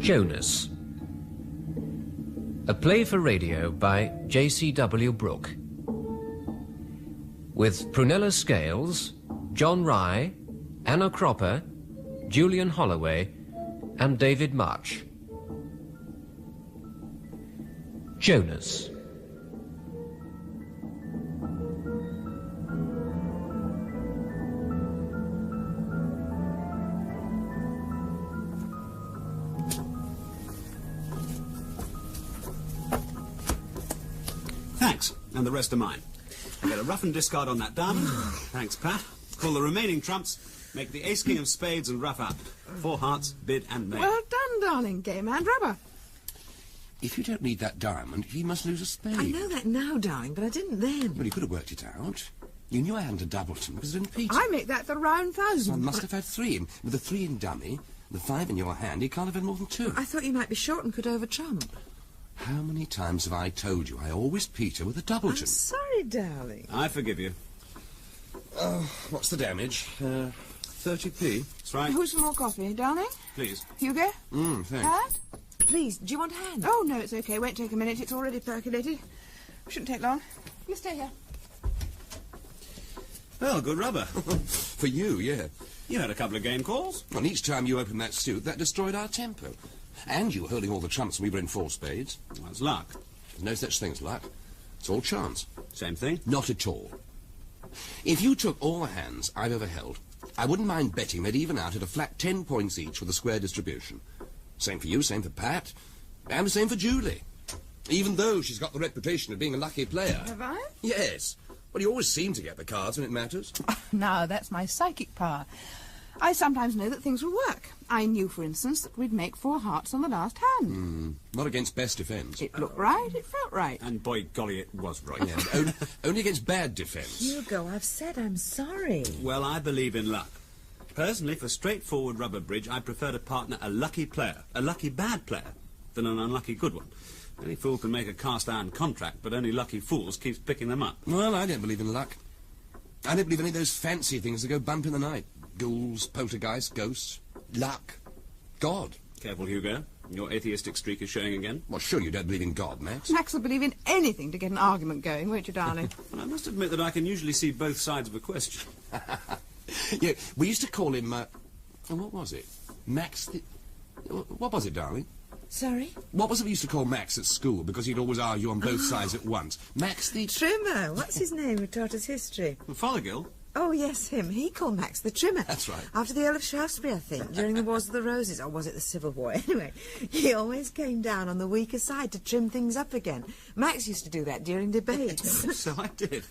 Jonas. A play for radio by J.C.W. Brook. With Prunella Scales, John Rye, Anna Cropper, Julian Holloway, and David March. Jonas. Thanks, and the rest are mine. I get a rough and discard on that diamond. Thanks, Pat. Call the remaining trumps, make the ace-king of spades and rough up. 4 hearts, bid and make. Well done, darling. Game and rubber. If you don't need that diamond, he must lose a spade. I know that now, darling, but I didn't then. Well, you could have worked it out. You knew I hadn't a doubleton because I didn't Peter. I make that the round thousand. I must have had 3. And with the 3 in dummy, the 5 in your hand, he can't have had more than 2. I thought you might be short and could over-trump. How many times have I told you I always Peter with a doubleton? I'm sorry, darling. I forgive you. Oh, what's the damage? 30p. That's right. Who's some more coffee, darling? Please. Hugo? Thanks. Pat? Please, do you want a hand? Oh, no, it's okay. Won't take a minute. It's already percolated. Shouldn't take long. You stay here. Well, good rubber. For you, yeah. You had a couple of game calls. And each time you opened that suit, that destroyed our tempo. And you were holding all the trumps when we were in 4 spades. Well, that's luck. There's no such thing as luck. It's all chance. Same thing. Not at all. If you took all the hands I've ever held, I wouldn't mind betting they'd even out at a flat 10 points each with a square distribution. Same for you, same for Pat, and the same for Julie. Even though she's got the reputation of being a lucky player. Have I? Yes. Well, you always seem to get the cards when it matters. Now, that's my psychic power. I sometimes know that things will work. I knew, for instance, that we'd make 4 hearts on the last hand. Not against best defence. It looked right, it felt right. And by golly, it was right. Yeah, only against bad defence. Hugo, I've said I'm sorry. Well, I believe in luck. Personally, for straightforward rubber bridge, I prefer to partner a lucky player, a lucky bad player, than an unlucky good one. Any fool can make a cast-iron contract, but only lucky fools keeps picking them up. Well, I don't believe in luck. I don't believe any of those fancy things that go bump in the night. Ghouls, poltergeists, ghosts, luck, God. Careful, Hugo. Your atheistic streak is showing again. Well, sure you don't believe in God, Max. Max will believe in anything to get an argument going, won't you, darling? Well, I must admit that I can usually see both sides of a question. Yeah, we used to call him, what was it? Max the... What was it, darling? Sorry? What was it we used to call Max at school because he'd always argue on both sides at once? Max the... Trimmer. What's his name who taught us history? Fothergill? Oh, yes, him. He called Max the Trimmer. That's right. After the Earl of Shaftesbury, I think, during the Wars of the Roses. Or was it the Civil War? Anyway, he always came down on the weaker side to trim things up again. Max used to do that during debates. So I did.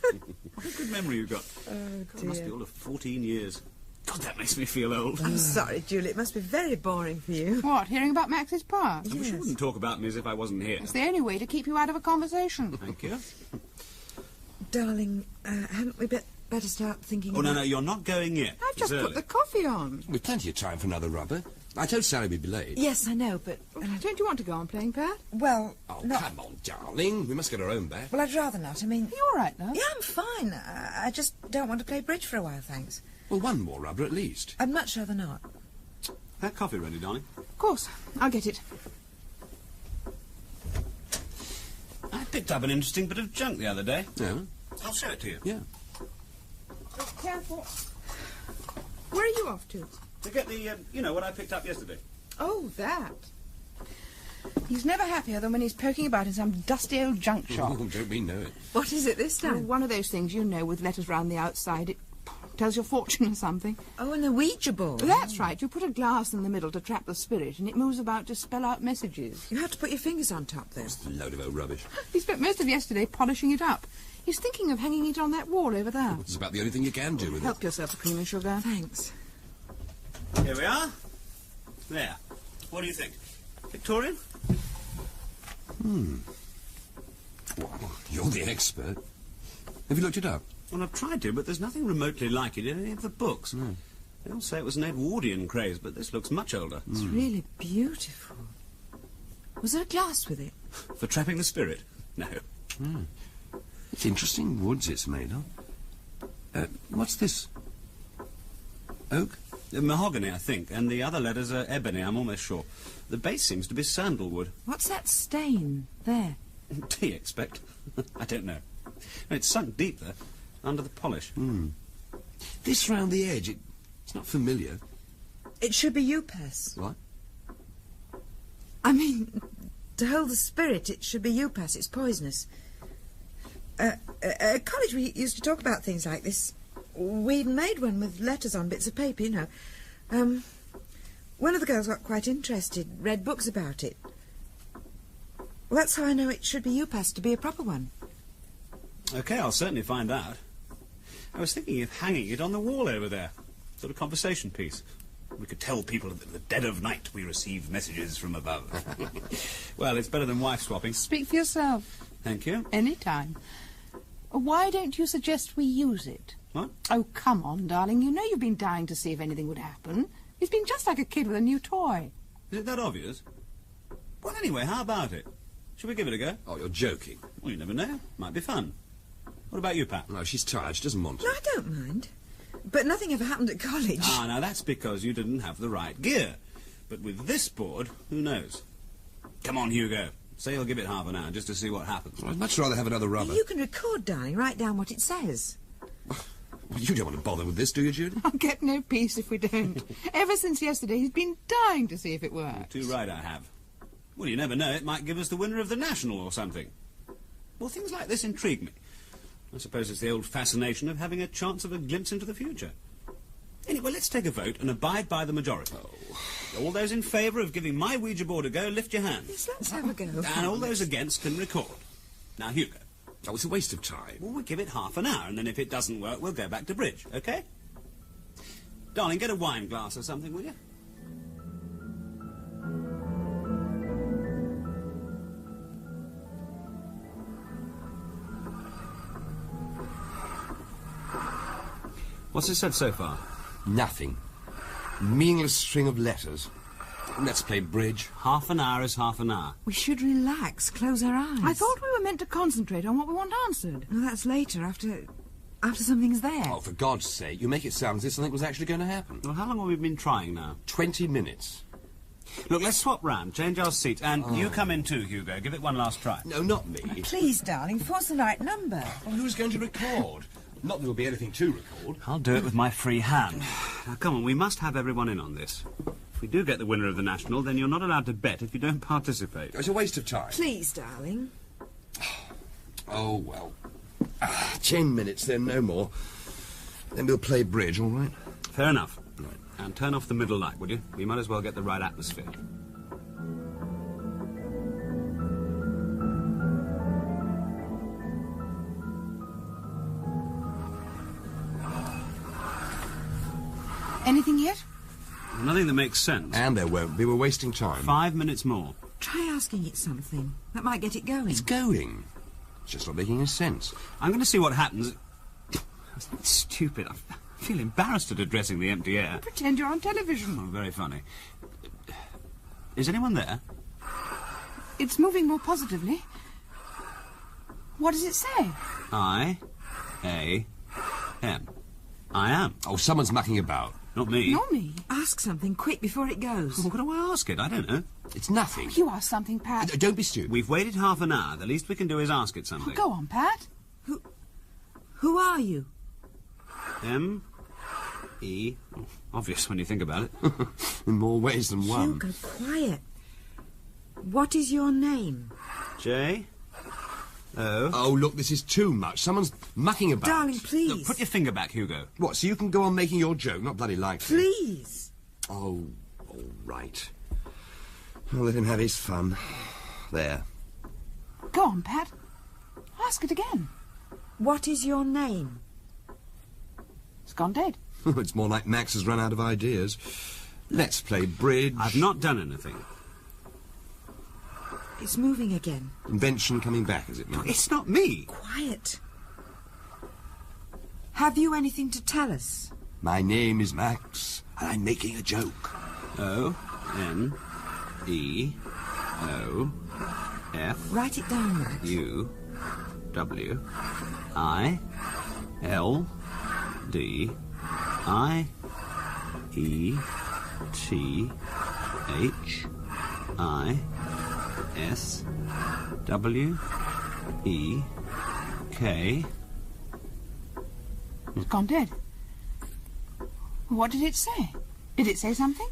What a good memory you've got. Oh, God, it must be all of 14 years. God, that makes me feel old. I'm sorry, Julie. It must be very boring for you. What, hearing about Max's past? I wish you wouldn't talk about me as if I wasn't here. It's the only way to keep you out of a conversation. Thank you. Darling, haven't we better start thinking Oh, about... no, you're not going yet. I've just It's put early. the coffee on. We've plenty of time for another rubber. I told Sally we'd be late. Yes, I know, but... Don't you want to go on playing, Pat? Well, Oh, no... come on, darling. We must get our own back. Well, I'd rather not. I mean... Are you all right, love? Yeah, I'm fine. I just don't want to play bridge for a while, thanks. Well, one more rubber at least. I'd much rather not. That coffee ready, darling? Of course. I'll get it. I picked up an interesting bit of junk the other day. Yeah? I'll show it to you. Yeah. Careful. Where are you off to? To get the, you know, what I picked up yesterday. Oh, that. He's never happier than when he's poking about in some dusty old junk shop. Oh, don't we know it? What is it this time? Oh, one of those things, you know, with letters round the outside. It tells your fortune or something. Oh, an ouija board. That's right. You put a glass in the middle to trap the spirit, and it moves about to spell out messages. You have to put your fingers on top, though. It's a load of old rubbish. He spent most of yesterday polishing it up. He's thinking of hanging it on that wall over there. It's about the only thing you can do with it. Help yourself to cream and sugar. Thanks. Here we are. There. What do you think? Victorian? Well, you're the expert. Have you looked it up? Well, I've tried to, but there's nothing remotely like it in any of the books. No. They all say it was an Edwardian craze, but this looks much older. It's really beautiful. Was there a glass with it? For trapping the spirit? No. It's interesting woods it's made of. What's this? Oak? Mahogany, I think, and the other letters are ebony, I'm almost sure. The base seems to be sandalwood. What's that stain there? Do you expect? I don't know. It's sunk deep there, under the polish. This round the edge, it's not familiar. It should be Upas. What? I mean, to hold the spirit, it should be Upas. It's poisonous. At college, we used to talk about things like this. We'd made one with letters on bits of paper, you know. One of the girls got quite interested, read books about it. Well, that's how I know it should be Upas to be a proper one. OK, I'll certainly find out. I was thinking of hanging it on the wall over there. Sort of conversation piece. We could tell people that at the dead of night we receive messages from above. Well, it's better than wife swapping. Speak for yourself. Thank you. Any time. Why don't you suggest we use it? What? Oh, come on, darling. You know you've been dying to see if anything would happen. He's been just like a kid with a new toy. Is it that obvious? Well, anyway, how about it? Should we give it a go? Oh, you're joking. Well, you never know. Might be fun. What about you, Pat? No, she's tired. She doesn't want to. No, I don't mind. But nothing ever happened at college. Ah, now that's because you didn't have the right gear. But with this board, who knows? Come on, Hugo. Say you'll give it half an hour just to see what happens. I'd much rather have another rubber. You can record, darling. Write down what it says. Well, you don't want to bother with this, do you, Judy? I'll get no peace if we don't. Ever since yesterday, he's been dying to see if it works. Too right I have. Well, you never know. It might give us the winner of the National or something. Well, things like this intrigue me. I suppose it's the old fascination of having a chance of a glimpse into the future. Anyway, let's take a vote and abide by the majority. All those in favour of giving my Ouija board a go, lift your hands. Yes, let's have a go. And all those against can record. Now, Hugo. Oh, it's a waste of time. Well, we'll give it half an hour, and then if it doesn't work, we'll go back to bridge, OK? Darling, get a wine glass or something, will you? What's it said so far? Nothing. Meaningless string of letters. Let's play bridge. Half an hour is half an hour. We should relax, close our eyes. I thought we were meant to concentrate on what we want answered. No, that's later, after something's there. Oh, for God's sake, you make it sound as if something was actually going to happen. Well, how long have we been trying now? 20 minutes. Look, let's swap round, change our seats, and you come in too, Hugo. Give it one last try. No, not me. Please, darling, force the right number. Well, who's going to record? Not that there'll be anything to record. I'll do it with my free hand. Now, come on, we must have everyone in on this. If we do get the winner of the National, then you're not allowed to bet if you don't participate. It's a waste of time. Please, darling. Oh, well. 10 minutes, then, no more. Then we'll play bridge, all right? Fair enough. Right. And turn off the middle light, would you? We might as well get the right atmosphere. Anything yet? Nothing that makes sense. And there won't be. We're wasting time. 5 minutes more. Try asking it something. That might get it going. It's going. It's just not making any sense. I'm going to see what happens. That's stupid. I feel embarrassed at addressing the empty air. Pretend you're on television. Oh, very funny. Is anyone there? It's moving more positively. What does it say? I-A-M. I am. Oh, someone's mucking about. Not me. Not me. Ask something quick before it goes. What do I ask it? I don't know. It's nothing. You ask something, Pat. Don't be stupid. We've waited half an hour. The least we can do is ask it something. Go on, Pat. Who are you? M-E... Obvious when you think about it. In more ways than one. Hugo, quiet. What is your name? J-O... Oh, look, this is too much. Someone's mucking about. Darling, please. Look, put your finger back, Hugo. What, so you can go on making your joke? Not bloody likely. Please. Oh, all right. I'll let him have his fun. There. Go on, Pat. Ask it again. What is your name? It's gone dead. It's more like Max has run out of ideas. Let's play bridge. I've not done anything. It's moving again. Invention coming back, is it, Max? It's not me. Quiet. Have you anything to tell us? My name is Max, and I'm making a joke. O-N-E-O-F... Write it down, Max. U-W-I-L-D-I... E T H I S W E K. It's gone dead. What did it say? Did it say something?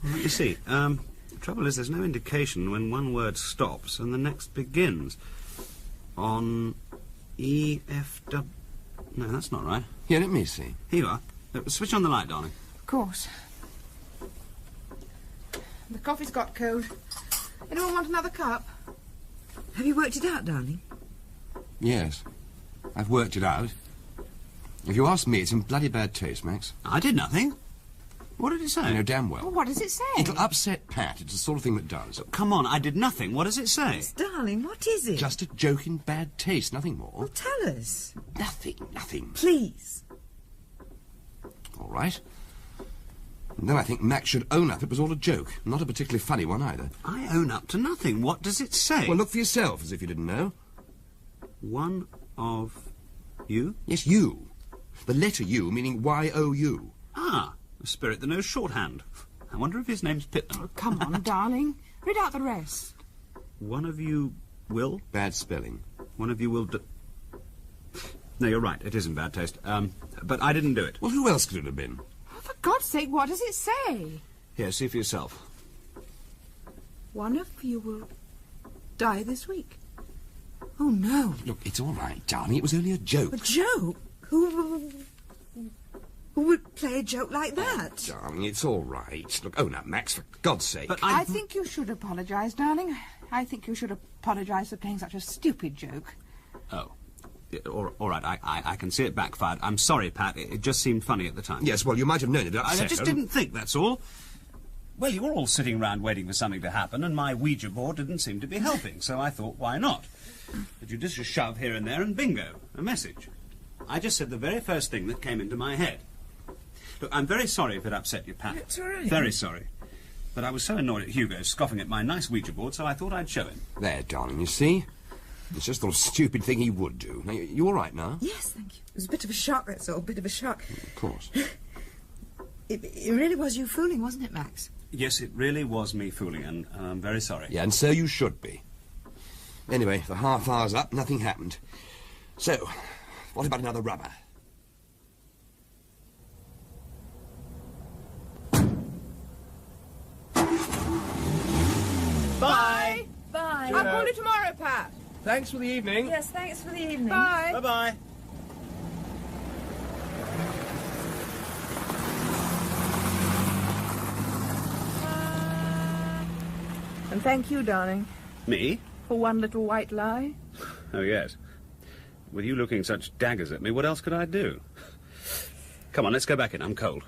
Let me see. The trouble is there's no indication when one word stops and the next begins. On E F W. No, that's not right. Here, let me see. Here you are. Switch on the light, darling. Of course. The coffee's got cold. Anyone want another cup? Have you worked it out, darling? Yes. I've worked it out. If you ask me, it's in bloody bad taste, Max. I did nothing. What did it say? You know damn well. Well, what does it say? It'll upset Pat. It's the sort of thing that does. Come on, I did nothing. What does it say? Darling, what is it? Just a joke in bad taste, nothing more. Well, tell us. Nothing. Please. All right. And then I think Max should own up it was all a joke. Not a particularly funny one, either. I own up to nothing. What does it say? Well, look for yourself, as if you didn't know. One of you? Yes, you. The letter U, meaning Y-O-U. Ah, a spirit that knows shorthand. I wonder if his name's Pitman. Oh, come on, darling. Read out the rest. One of you will? Bad spelling. One of you will No, you're right. It is in bad taste. But I didn't do it. Well, who else could it have been? Oh, for God's sake, what does it say? Here, see for yourself. One of you will die this week. Oh, no. Look, it's all right, darling. It was only a joke. A joke? Who would play a joke like that? Darling, it's all right. Look, own up, Max, for God's sake. But I think you should apologise, darling. I think you should apologise for playing such a stupid joke. Oh. Yeah, all right, I can see it backfired. I'm sorry, Pat. It just seemed funny at the time. Yes, well, you might have known it upset I just her. didn't think, that's all. Well, you were all sitting round waiting for something to happen, and my Ouija board didn't seem to be helping, so I thought, why not? A judicious shove here and there, and bingo, a message. I just said the very first thing that came into my head. Look, I'm very sorry if it upset you, Pat. It's all right. Very sorry. But I was so annoyed at Hugo scoffing at my nice Ouija board, so I thought I'd show him. There, darling, you see? It's just the sort of stupid thing he would do. Now, you all right now? Yes, thank you. It was a bit of a shock, that's all. A bit of a shock. Of course. It really was you fooling, wasn't it, Max? Yes, it really was me fooling, and I'm very sorry. Yeah, and so you should be. Anyway, the half hour's up, nothing happened. So, what about another rubber? Bye. Bye. I'll call you tomorrow, Pat. Thanks for the evening. Yes, thanks for the evening. Bye. Bye-bye. And thank you, darling, Me? for one little white lie. Oh, yes. With you looking such daggers at me, what else could I do? Come on, let's go back in. I'm cold.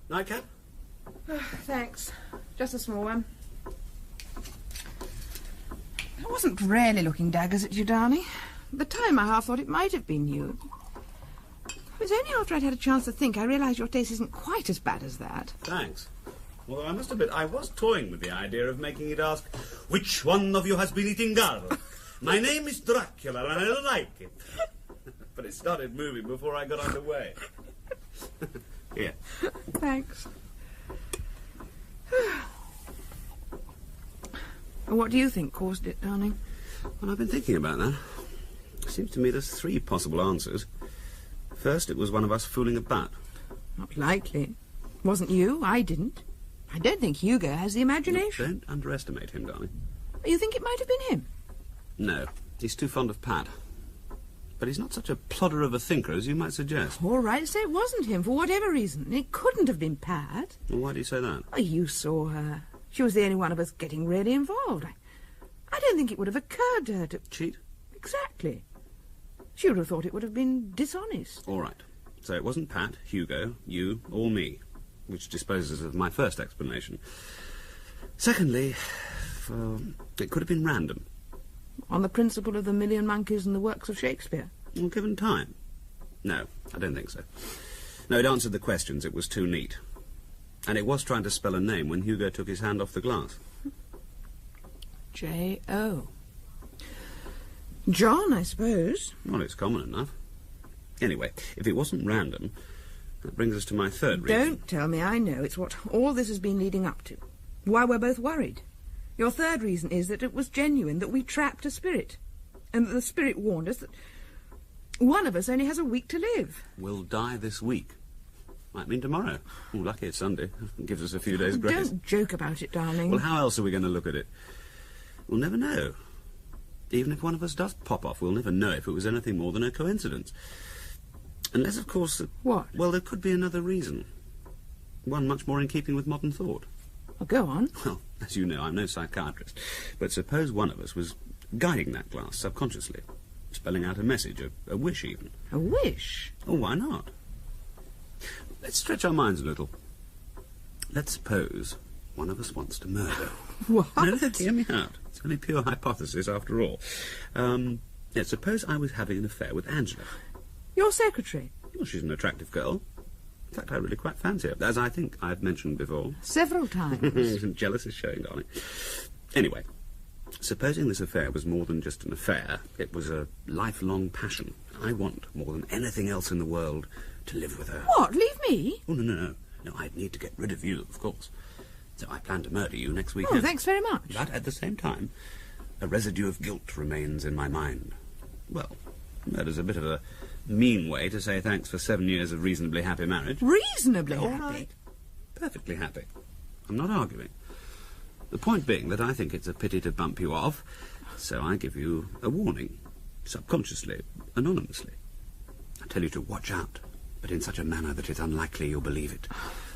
Nightcap? Thanks. Just a small one. I wasn't really looking daggers at you, darling. At the time, I half thought it might have been you. It was only after I'd had a chance to think I realised your taste isn't quite as bad as that. Thanks. Although I must admit, I was toying with the idea of making it ask, which one of you has been eating garlic? My name is Dracula, and I like it. But it started moving before I got underway. Here. Thanks. What do you think caused it, darling? Well, I've been thinking about that. It seems to me there's three possible answers. First, it was one of us fooling about. Not likely. Wasn't you. I didn't. I don't think Hugo has the imagination. Don't underestimate him, darling. You think it might have been him? No, he's too fond of Pat. But he's not such a plodder of a thinker as you might suggest. All right, say it wasn't him for whatever reason. It couldn't have been Pat. Well, why do you say that? Oh, you saw her. She was the only one of us getting really involved. I don't think it would have occurred to her to... Cheat? Exactly. She would have thought it would have been dishonest. All right. So it wasn't Pat, Hugo, you, or me, which disposes of my first explanation. Secondly, it could have been random. On the principle of the Million Monkeys and the works of Shakespeare. Well, given time. No, I don't think so. No, it answered the questions. It was too neat. And it was trying to spell a name when Hugo took his hand off the glass. J.O. John, I suppose. Well, it's common enough. Anyway, if it wasn't random, That brings us to my third reason. Don't tell me I know. It's what all this has been leading up to. Why we're both worried. Your third reason is that it was genuine, that we trapped a spirit. And that the spirit warned us that one of us only has a week to live. We'll die this week. Might mean tomorrow. Oh, lucky it's Sunday. It gives us a few days' grace. Don't joke about it, darling. Well, how else are we going to look at it? We'll never know. Even if one of us does pop off, we'll never know if it was anything more than a coincidence. Unless, of course... What? Well, there could be another reason. One much more in keeping with modern thought. Well, go on. Well, as you know, I'm no psychiatrist. But suppose one of us was guiding that glass subconsciously, spelling out a message, a wish even. A wish? Oh, why not? Let's stretch our minds a little. Let's suppose one of us wants to murder. What? No, hear me out. It's only pure hypothesis after all. Suppose I was having an affair with Angela. Your secretary? Well, she's an attractive girl. In fact, I really quite fancy her, as I think I've mentioned before. Several times. Jealous is showing, darling. Anyway, supposing this affair was more than just an affair, it was a lifelong passion. I want, more than anything else in the world, to live with her. What, leave me? Oh, no. No, I'd need to get rid of you, of course. So I plan to murder you next Oh, weekend. thanks very much. But at the same time, a residue of guilt remains in my mind. Well, murder's a bit of a mean way to say thanks for 7 years of reasonably happy marriage. Reasonably All happy? right. Perfectly happy. I'm not arguing. The point being that I think it's a pity to bump you off, so I give you a warning, subconsciously, anonymously. I tell you to watch out, but in such a manner that it's unlikely you'll believe it.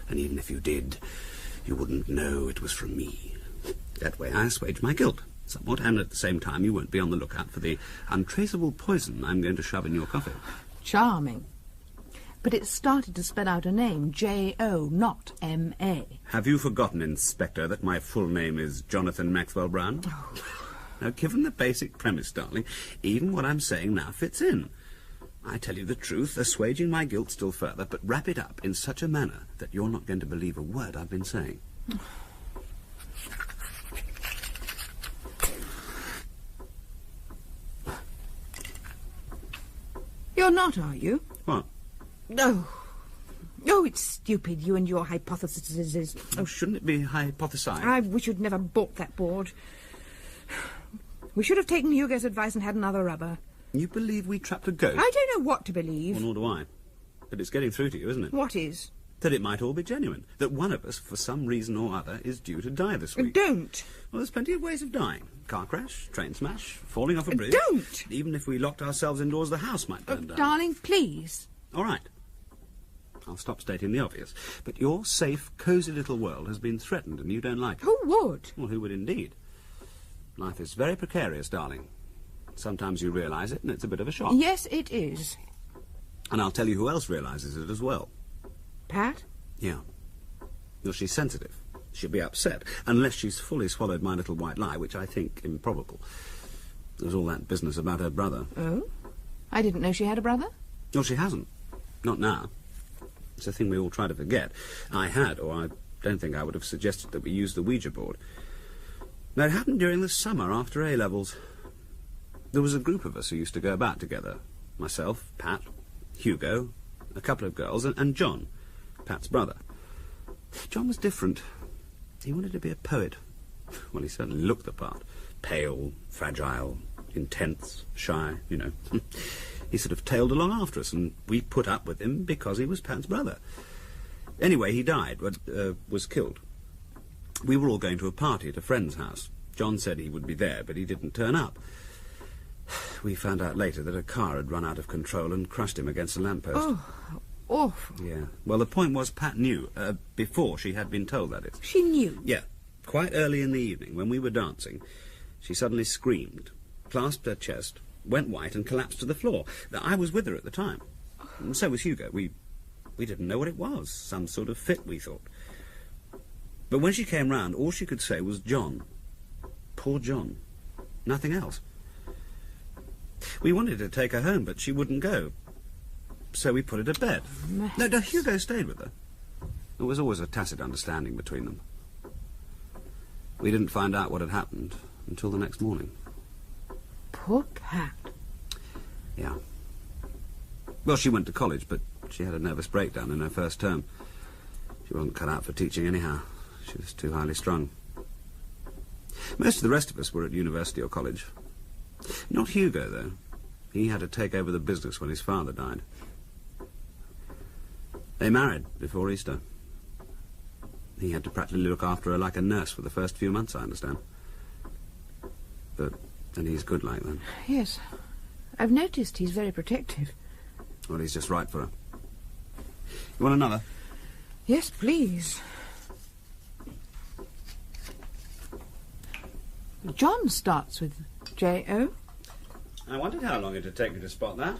And even if you did, you wouldn't know it was from me. That way I assuage my guilt somewhat, and at the same time you won't be on the lookout for the untraceable poison I'm going to shove in your coffee. Charming. But it started to spell out a name, J.O., not M.A. Have you forgotten, Inspector, that my full name is Jonathan Maxwell Brown? Oh. Now, given the basic premise, darling, even what I'm saying now fits in. I tell you the truth, assuaging my guilt still further, but wrap it up in such a manner that you're not going to believe a word I've been saying. You're not, are you? What? Oh, it's stupid, you and your hypotheses. Oh, shouldn't it be hypothesized? I wish you'd never bought that board. We should have taken Hugo's advice and had another rubber. You believe we trapped a ghost? I don't know what to believe. Well, nor do I. But it's getting through to you, isn't it? What is? That it might all be genuine. That one of us, for some reason or other, is due to die this week. Don't. Well, there's plenty of ways of dying. Car crash, train smash, falling off a bridge. Don't! Even if we locked ourselves indoors, the house might burn down. Darling, please. All right. I'll stop stating the obvious. But your safe, cosy little world has been threatened and you don't like it. Who would? Well, who would indeed? Life is very precarious, darling. Sometimes you realise it and it's a bit of a shock. Yes, it is. And I'll tell you who else realises it as well. Pat? Yeah. Well, she's sensitive. She'll be upset, unless she's fully swallowed my little white lie, which I think improbable. There's all that business about her brother. Oh? I didn't know she had a brother. Well, she hasn't. Not now. It's a thing we all try to forget. I had, or I don't think I would have suggested that we use the ouija board. Now, it happened during the summer after A-levels. There was a group of us who used to go about together. Myself, Pat, Hugo, a couple of girls, and John, Pat's brother. John was different. He wanted to be a poet. Well, he certainly looked the part. Pale, fragile, intense, shy, you know. He sort of tailed along after us, and we put up with him because he was Pat's brother. Anyway, he died, was killed. We were all going to a party at a friend's house. John said he would be there, but he didn't turn up. We found out later that a car had run out of control and crushed him against a lamppost. Oh, awful. Yeah. Well, the point was Pat knew, before she had been told, that is. She knew? Yeah. Quite early in the evening, when we were dancing, she suddenly screamed, clasped her chest, went white and collapsed to the floor. I was with her at the time. And so was Hugo. We didn't know what it was. Some sort of fit, we thought. But when she came round, all she could say was John. Poor John. Nothing else. We wanted to take her home, but she wouldn't go. So we put her to bed. No, Hugo stayed with her. There was always a tacit understanding between them. We didn't find out what had happened until the next morning. Poor Pat. Yeah. Well, she went to college, but She had a nervous breakdown in her first term. She wasn't cut out for teaching anyhow. She was too highly strung. Most of the rest of us were at university or college. Not Hugo, though. He had to take over the business when his father died. They married before Easter. He had to practically look after her like a nurse for the first few months, I understand. But then he's good like that. Yes. I've noticed he's very protective. Well, he's just right for her. You want another? Yes, please. John starts with J.O. I wondered how long it'd take me to spot that.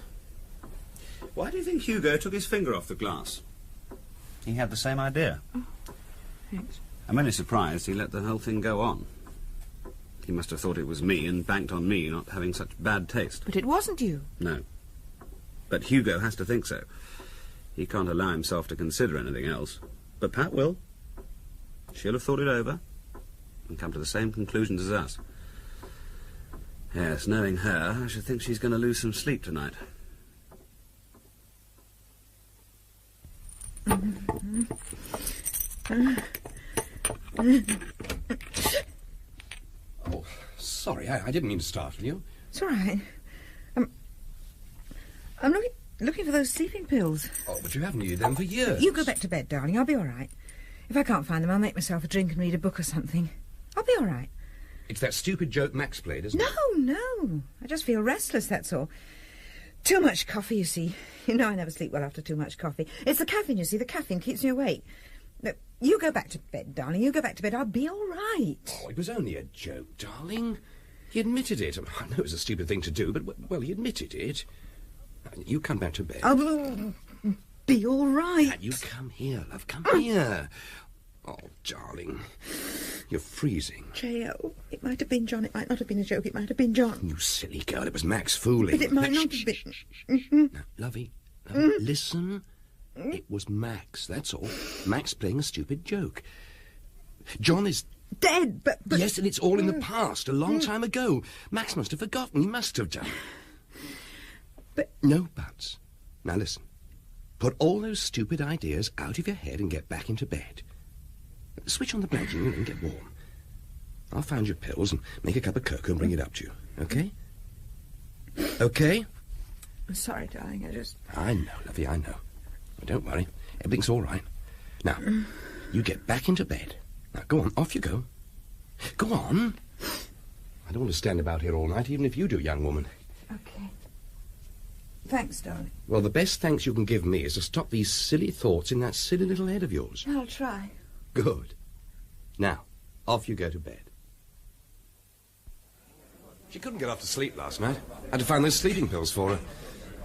Why do you think Hugo took his finger off the glass? He had the same idea. Oh, thanks. I'm only surprised he let the whole thing go on. He must have thought it was me and banked on me not having such bad taste. But it wasn't you. No. But Hugo has to think so. He can't allow himself to consider anything else. But Pat will. She'll have thought it over and come to the same conclusions as us. Yes, knowing her, I should think she's going to lose some sleep tonight. Oh, sorry, I didn't mean to startle you. It's all right. I'm looking for those sleeping pills. Oh, but you haven't needed them for years. You go back to bed, darling. I'll be all right. If I can't find them, I'll make myself a drink and read a book or something. I'll be all right. It's that stupid joke Max played, isn't it? No. I just feel restless, that's all. Too much coffee, you see. You know I never sleep well after too much coffee. It's the caffeine, you see. The caffeine keeps me awake. Look, you go back to bed, darling. You go back to bed. I'll be all right. Oh, it was only a joke, darling. He admitted it. I know it was a stupid thing to do, but, well, he admitted it. You come back to bed. I'll be all right. And you come here, love. Come here. Oh, darling. You're freezing. J.O., it might have been John. It might not have been a joke. It might have been John. You silly girl. It was Max fooling. But it might not have been. Now, lovey, listen. It was Max, that's all. Max playing a stupid joke. John is dead, but... Yes, and it's all in the past, a long time ago. Max must have forgotten. He must have done. But... No buts. Now listen. Put all those stupid ideas out of your head and get back into bed. Switch on the blanket and get warm. I'll find your pills and make a cup of cocoa and bring it up to you, okay? Okay? I'm sorry, darling, I know, lovey, I know. But don't worry. Everything's all right. Now, you get back into bed. Now, go on. Off you go. Go on. I don't want to stand about here all night, even if you do, young woman. Okay. Thanks, darling. Well, the best thanks you can give me is to stop these silly thoughts in that silly little head of yours. I'll try. Good. Now, off you go to bed. She couldn't get off to sleep last night. I had to find those sleeping pills for her.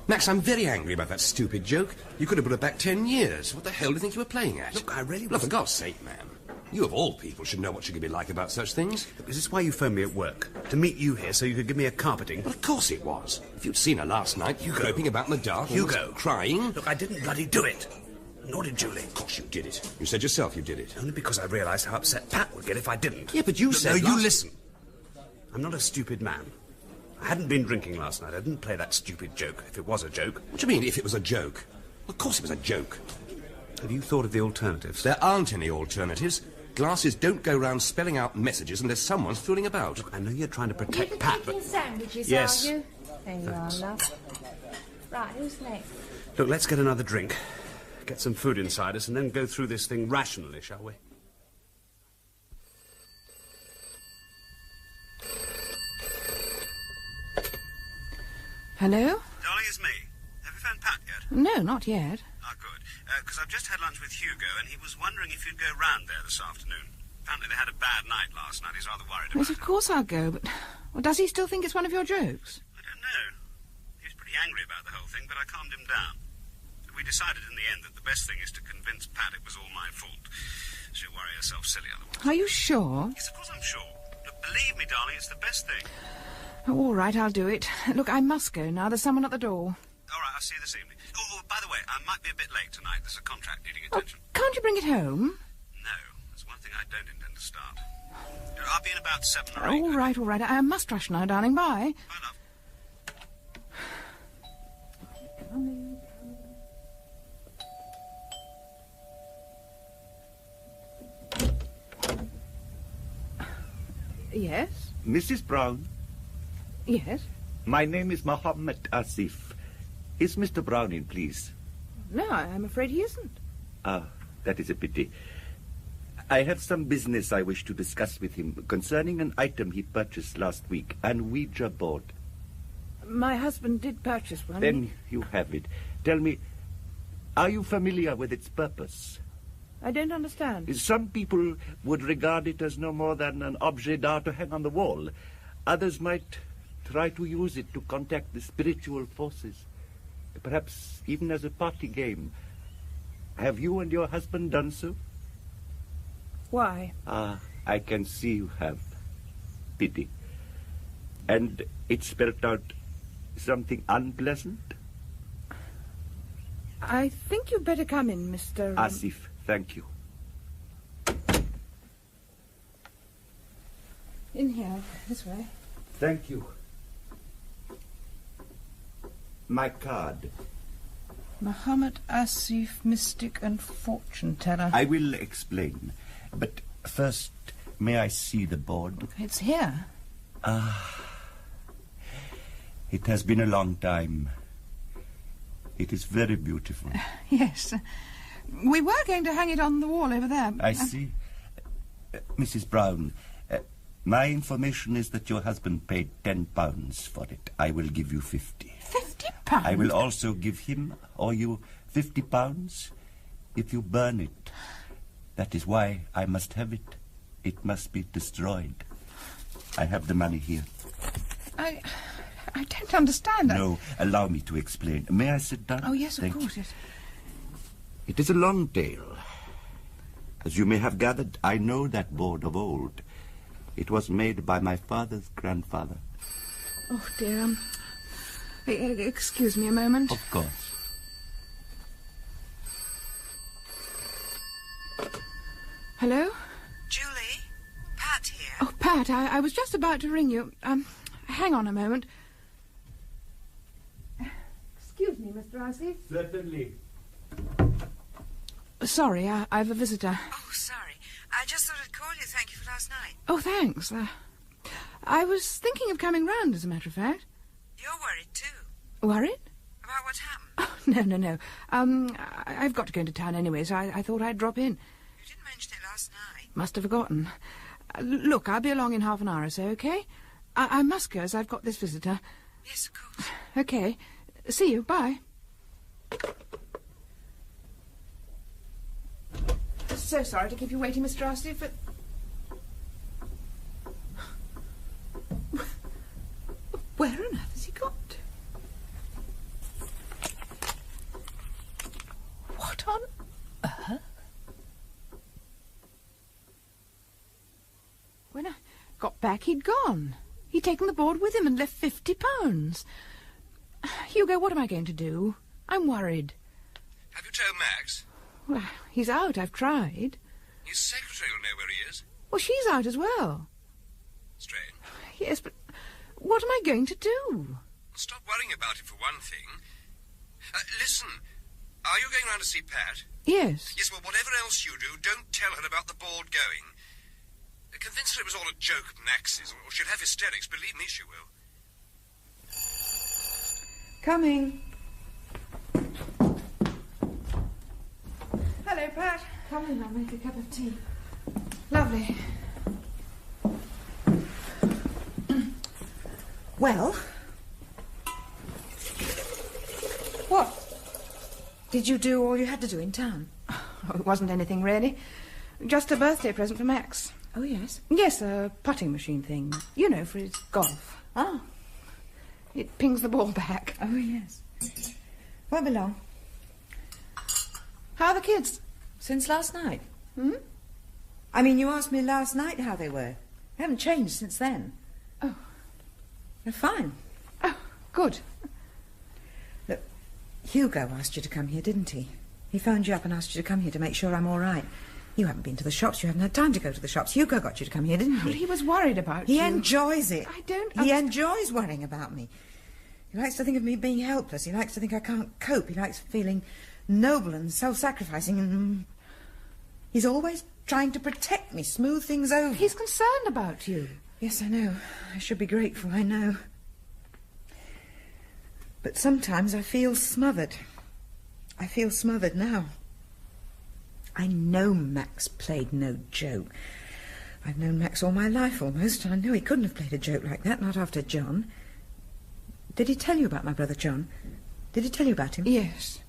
Max, I'm very angry about that stupid joke. You could have put it back 10 years. What the hell do you think you were playing at? Look, I really... Look, for God's sake, man. You, of all people, should know what she could be like about such things. Is this why you phoned me at work? To meet you here so you could give me a carpeting? Well, of course it was. If you'd seen her last night, groping about in the dark... Hugo! Crying... Look, I didn't bloody do it. Nor did Julie. Of course you did it. You said yourself you did it. Only because I realised how upset Pat would get if I didn't. Yeah, but you said... No, you listen. I'm not a stupid man. I hadn't been drinking last night. I didn't play that stupid joke, if it was a joke. What do you mean, if it was a joke? Of course it was a joke. Have you thought of the alternatives? There aren't any alternatives. Glasses don't go round spelling out messages unless someone's fooling about. Look, I know you're trying to protect Pat, but... sandwiches, yes. Are you? There you are, love. Right, who's next? Look, let's get another drink, get some food inside us, and then go through this thing rationally, shall we? Hello? Darling, it's me. Have you found Pat yet? No, not yet. Ah, good. Because I've just had lunch with Hugo, and he was wondering if you'd go round there this afternoon. Apparently they had a bad night last night. He's rather worried about Yes, of course I'll go, but... Well, does he still think it's one of your jokes? I don't know. He was pretty angry about the whole thing, but I calmed him down. We decided in the end that the best thing is to convince Pat it was all my fault. She'll worry herself silly otherwise. Are you sure? Yes, of course I'm sure. Look, believe me, darling, it's the best thing. Oh, all right, I'll do it. Look, I must go now. There's someone at the door. All right, I'll see you this evening. Oh, by the way, I might be a bit late tonight. There's a contract needing Oh, attention. can't you bring it home? No, that's one thing I don't intend to start. I'll be in about 7 or 8. All right. I must rush now, darling. Bye. Bye, love. Yes? Mrs. Brown, Yes? my name is Mohammed Asif. Is Mr. Brown in, please? No, I'm afraid he isn't. Ah, that is a pity. I have some business I wish to discuss with him concerning an item he purchased last week, an ouija board. My husband did purchase one. Then you have it. Tell me, are you familiar with its purpose? I don't understand. Some people would regard it as no more than an objet d'art to hang on the wall. Others might try to use it to contact the spiritual forces, perhaps even as a party game. Have you and your husband done so? Why? Ah, I can see you have. Pity. And it spelt out something unpleasant? I think you'd better come in, Mr. Asif, thank you. In here, this way. Thank you. My card. Muhammad Asif, mystic and fortune teller. I will explain. But first, may I see the board? It's here. It has been a long time. It is very beautiful. Yes. We were going to hang it on the wall over there. I see. Mrs. Brown, my information is that your husband paid £10 for it. I will give you 50. £50? I will also give him or you £50 if you burn it. That is why I must have it. It must be destroyed. I have the money here. I don't understand. No, allow me to explain. May I sit down? Oh, yes, of Thank course, you. yes. It is a long tale. As you may have gathered, I know that board of old. It was made by my father's grandfather. Oh, dear. Excuse me a moment. Of course. Hello? Julie? Pat here. Oh, Pat, I was just about to ring you. Hang on a moment. Excuse me, Mr. Asif. Certainly. Sorry, I've a visitor. Oh, sorry. I just thought I'd call you. Thank you for last night. Oh, thanks. I was thinking of coming round, as a matter of fact. You're worried too. Worried? About what happened? Oh, no. I've got to go into town anyway, so I thought I'd drop in. You didn't mention it last night. Must have forgotten. Look, I'll be along in half an hour or so, OK? I must go, as I've got this visitor. Yes, of course. OK. See you. Bye. So sorry to keep you waiting, Mr. Asif, but... Where on earth has he got to? What on earth? When I got back, he'd gone. He'd taken the board with him and left £50. Hugo, what am I going to do? I'm worried. Have you told Max? Well, he's out. I've tried. His secretary will know where he is. Well, she's out as well. Strange. Yes, but what am I going to do? Stop worrying about it for one thing. Listen, are you going round to see Pat? Yes. Yes, well, whatever else you do, don't tell her about the board going. Convince her it was all a joke of Max's, or she'll have hysterics. Believe me, she will. Coming. Hello, Pat. Come in, I'll make a cup of tea. Lovely. Well? What? Did you do all you had to do in town? Oh, it wasn't anything, really. Just a birthday present for Max. Oh, yes. Yes, a putting machine thing. You know, for his golf. Oh. It pings the ball back. Oh, yes. Won't be long. How are the kids? Since last night. Hmm? I mean, you asked me last night how they were. They haven't changed since then. Oh. They're fine. Oh, good. Look, Hugo asked you to come here, didn't he? He phoned you up and asked you to come here to make sure I'm all right. You haven't been to the shops. You haven't had time to go to the shops. Hugo got you to come here, didn't he? Well, he was worried about He you. enjoys it. I don't... He enjoys worrying about me. He likes to think of me being helpless. He likes to think I can't cope. He likes feeling noble and self-sacrificing and... He's always trying to protect me, smooth things over. He's concerned about you. Yes, I know. I should be grateful, I know. But sometimes I feel smothered. I feel smothered now. I know Max played no joke. I've known Max all my life, almost. I know he couldn't have played a joke like that, not after John. Did he tell you about my brother John? Did he tell you about him? Yes.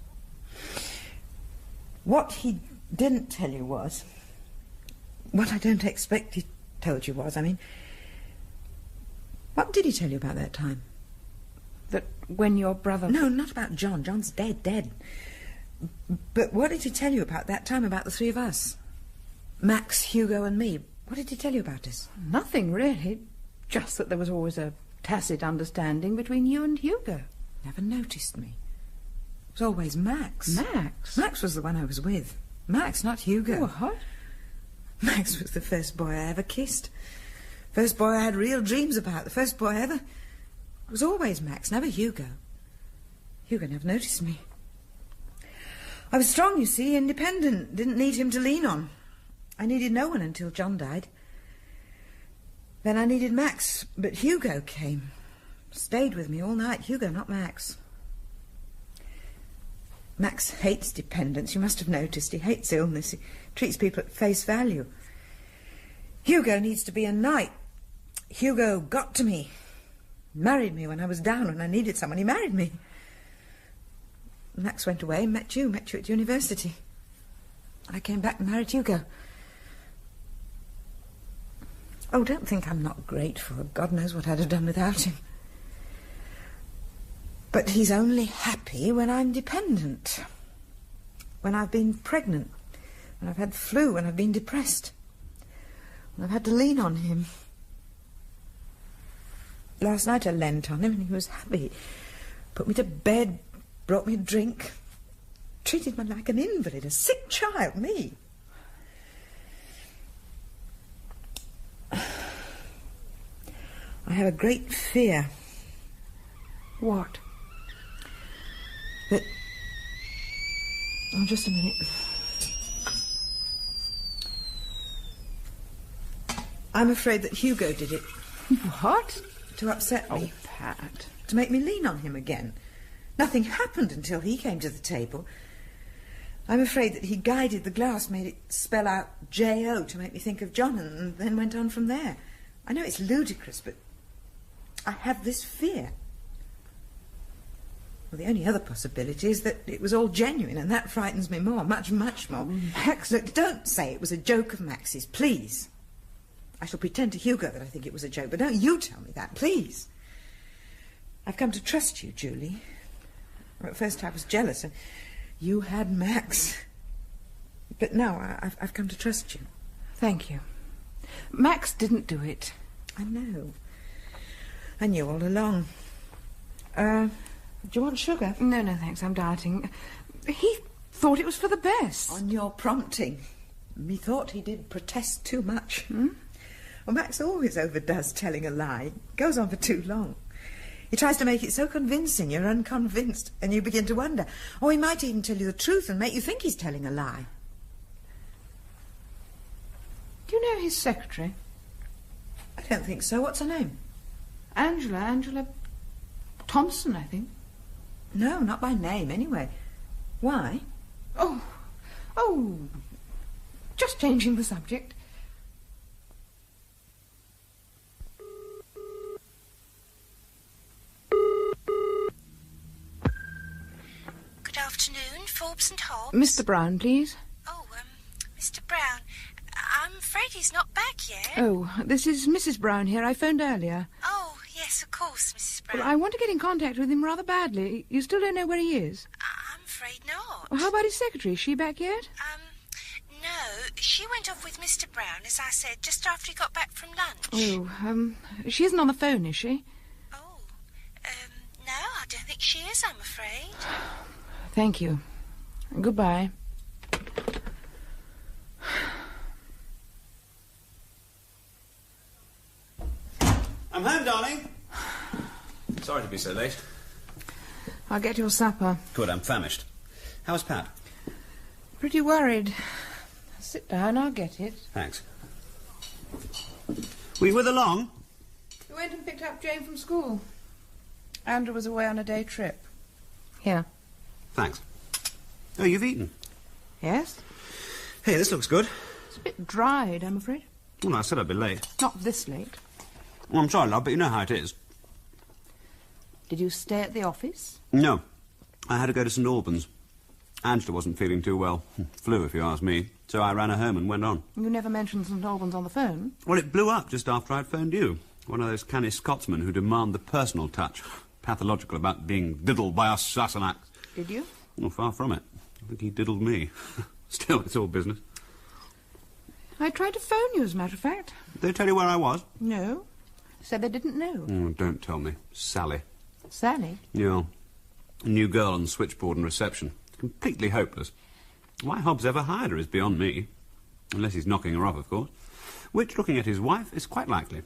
What he didn't tell you was... What I don't expect he told you was, I mean... What did he tell you about that time? That when your brother... No, not about John. John's dead. But what did he tell you about that time, about the three of us? Max, Hugo and me. What did he tell you about us? Nothing, really. Just that there was always a tacit understanding between you and Hugo. Never noticed me. It was always Max. Max? Max was the one I was with. Max, not Hugo. What? Max was the first boy I ever kissed. First boy I had real dreams about. The first boy ever. It was always Max, never Hugo. Hugo never noticed me. I was strong, you see, independent. Didn't need him to lean on. I needed no one until John died. Then I needed Max, but Hugo came. Stayed with me all night. Hugo, not Max. Max hates dependence. You must have noticed. He hates illness. He treats people at face value. Hugo needs to be a knight. Hugo got to me. Married me when I was down, when I needed someone. He married me. Max went away and met you at university. I came back and married Hugo. Oh, don't think I'm not grateful. God knows what I'd have done without him. But he's only happy when I'm dependent. When I've been pregnant. When I've had flu. When I've been depressed. When I've had to lean on him. Last night I leant on him and he was happy. Put me to bed, brought me a drink. Treated me like an invalid, a sick child, me. I have a great fear. What? That... Oh, just a minute. I'm afraid that Hugo did it. What? To upset me. Oh, Pat. To make me lean on him again. Nothing happened until he came to the table. I'm afraid that he guided the glass, made it spell out J.O. to make me think of John, and then went on from there. I know it's ludicrous, but I have this fear. Well, the only other possibility is that it was all genuine, and that frightens me more, much, much more. Max, look, don't say it was a joke of Max's, please. I shall pretend to Hugo that I think it was a joke, but don't you tell me that, please. I've come to trust you, Julie. At first I was jealous, and you had Max. But now I've come to trust you. Thank you. Max didn't do it. I know. I knew all along. Do you want sugar? No, thanks, I'm dieting. He thought it was for the best. On your prompting. Methought he did protest too much. Hmm? Well, Max always overdoes telling a lie. Goes on for too long. He tries to make it so convincing you're unconvinced, and you begin to wonder. Or he might even tell you the truth and make you think he's telling a lie. Do you know his secretary? I don't think so. What's her name? Angela Thompson, I think. No, not by name, anyway. Why? Oh, just changing the subject. Good afternoon, Forbes and Hobbs. Mr. Brown, please. Oh, Mr. Brown, I'm afraid he's not back yet. Oh, this is Mrs. Brown here. I phoned earlier. Oh, yes, of course, Mrs. Brown. Well, I want to get in contact with him rather badly. You still don't know where he is? I'm afraid not. Well, how about his secretary? Is she back yet? No, she went off with Mr. Brown, as I said, just after he got back from lunch. Oh, she isn't on the phone, is she? Oh, no, I don't think she is, I'm afraid. Thank you. Goodbye. I'm home, darling. Sorry to be so late. I'll get your supper. Good, I'm famished. How's Pat? Pretty worried. Sit down, I'll get it. Thanks. Were you with her long? went and picked up Jane from school. Andrew was away on a day trip. Here. Thanks. Oh, you've eaten? Yes? Hey, this looks good. It's a bit dried, I'm afraid. Well, I said I'd be late. Not this late. Well, I'm sorry, love, but you know how it is. Did you stay at the office? No. I had to go to St Albans. Angela wasn't feeling too well. Flu, if you ask me. So I ran her home and went on. You never mentioned St Albans on the phone? Well, it blew up just after I'd phoned you. One of those canny Scotsmen who demand the personal touch. Pathological about being diddled by us Sassenachs. Did you? Well, far from it. I think he diddled me. Still, it's all business. I tried to phone you, as a matter of fact. Did they tell you where I was? No. Said they didn't know. Oh, don't tell me. Sally. Sally? Yeah. A new girl on the switchboard and reception. Completely hopeless. Why Hobbs ever hired her is beyond me. Unless he's knocking her off, of course. Which, looking at his wife, is quite likely.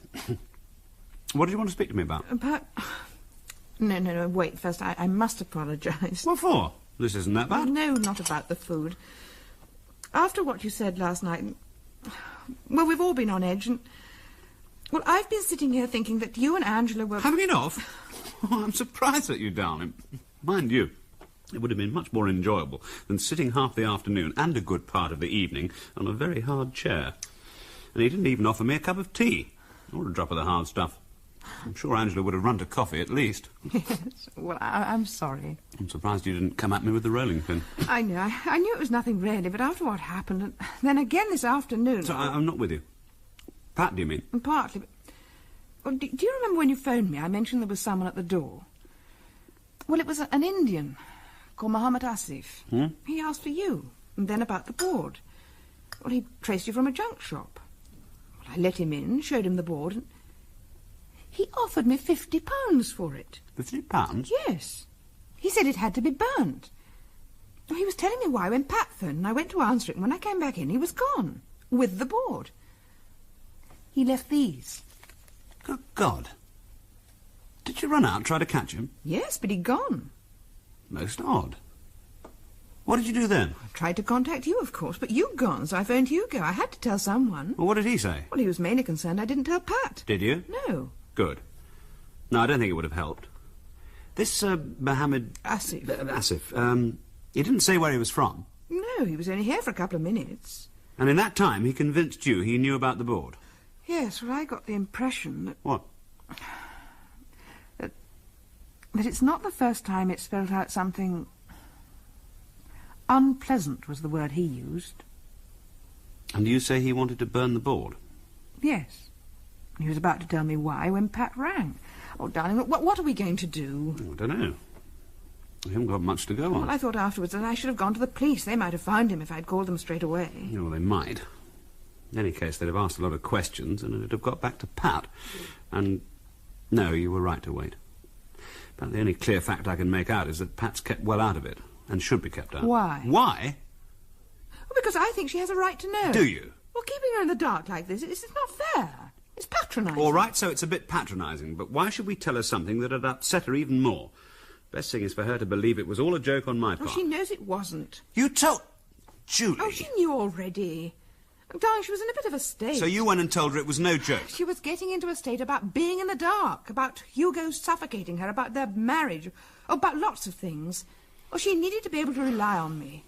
What did you want to speak to me about? About... No, wait, first, I must apologise. What for? This isn't that bad. No, not about the food. After what you said last night... Well, we've all been on edge, and... Well, I've been sitting here thinking that you and Angela were... Having it off? Oh, I'm surprised at you, darling. Mind you, it would have been much more enjoyable than sitting half the afternoon and a good part of the evening on a very hard chair. And he didn't even offer me a cup of tea, or a drop of the hard stuff. I'm sure Angela would have run to coffee, at least. Yes, well, I'm sorry. I'm surprised you didn't come at me with the rolling pin. I know. I knew it was nothing really, but after what happened, and then again this afternoon... So I'm not with you. Pat, do you mean? Partly, but... Well, do you remember when you phoned me, I mentioned there was someone at the door? Well, it was an Indian called Mohammed Asif. Hmm? He asked for you, and then about the board. Well, he traced you from a junk shop. Well, I let him in, showed him the board, and he offered me £50 for it. £50? Yes. He said it had to be burnt. Well, he was telling me why when Pat phoned, and I went to answer it, and when I came back in, he was gone, with the board. He left these. Good God. Did you run out and try to catch him? Yes, but he'd gone. Most odd. What did you do then? I tried to contact you, of course, but you'd gone, so I phoned Hugo. I had to tell someone. Well, what did he say? Well, he was mainly concerned I didn't tell Pat. Did you? No. Good. No, I don't think it would have helped. This, Mohammed... Asif. He didn't say where he was from. No, he was only here for a couple of minutes. And in that time, he convinced you he knew about the board? Yes, well, I got the impression that... What? That it's not the first time it's spelled out something... Unpleasant was the word he used. And you say he wanted to burn the board? Yes. He was about to tell me why when Pat rang. Oh, darling, what are we going to do? I don't know. We haven't got much to go on. Well, I thought afterwards that I should have gone to the police. They might have found him if I'd called them straight away. Yeah, well, they might. In any case, they'd have asked a lot of questions, and it'd have got back to Pat. And... no, you were right to wait. But the only clear fact I can make out is that Pat's kept well out of it, and should be kept out. Why? Why? Well, because I think she has a right to know. Do you? Well, keeping her in the dark like this, it's not fair. It's patronising. All right, so it's a bit patronising, but why should we tell her something that'd upset her even more? Best thing is for her to believe it was all a joke on my part. Oh, she knows it wasn't. You told... Julie... Oh, she knew already. Darling, she was in a bit of a state. So you went and told her it was no joke? She was getting into a state about being in the dark, about Hugo suffocating her, about their marriage, about lots of things. Oh, she needed to be able to rely on me.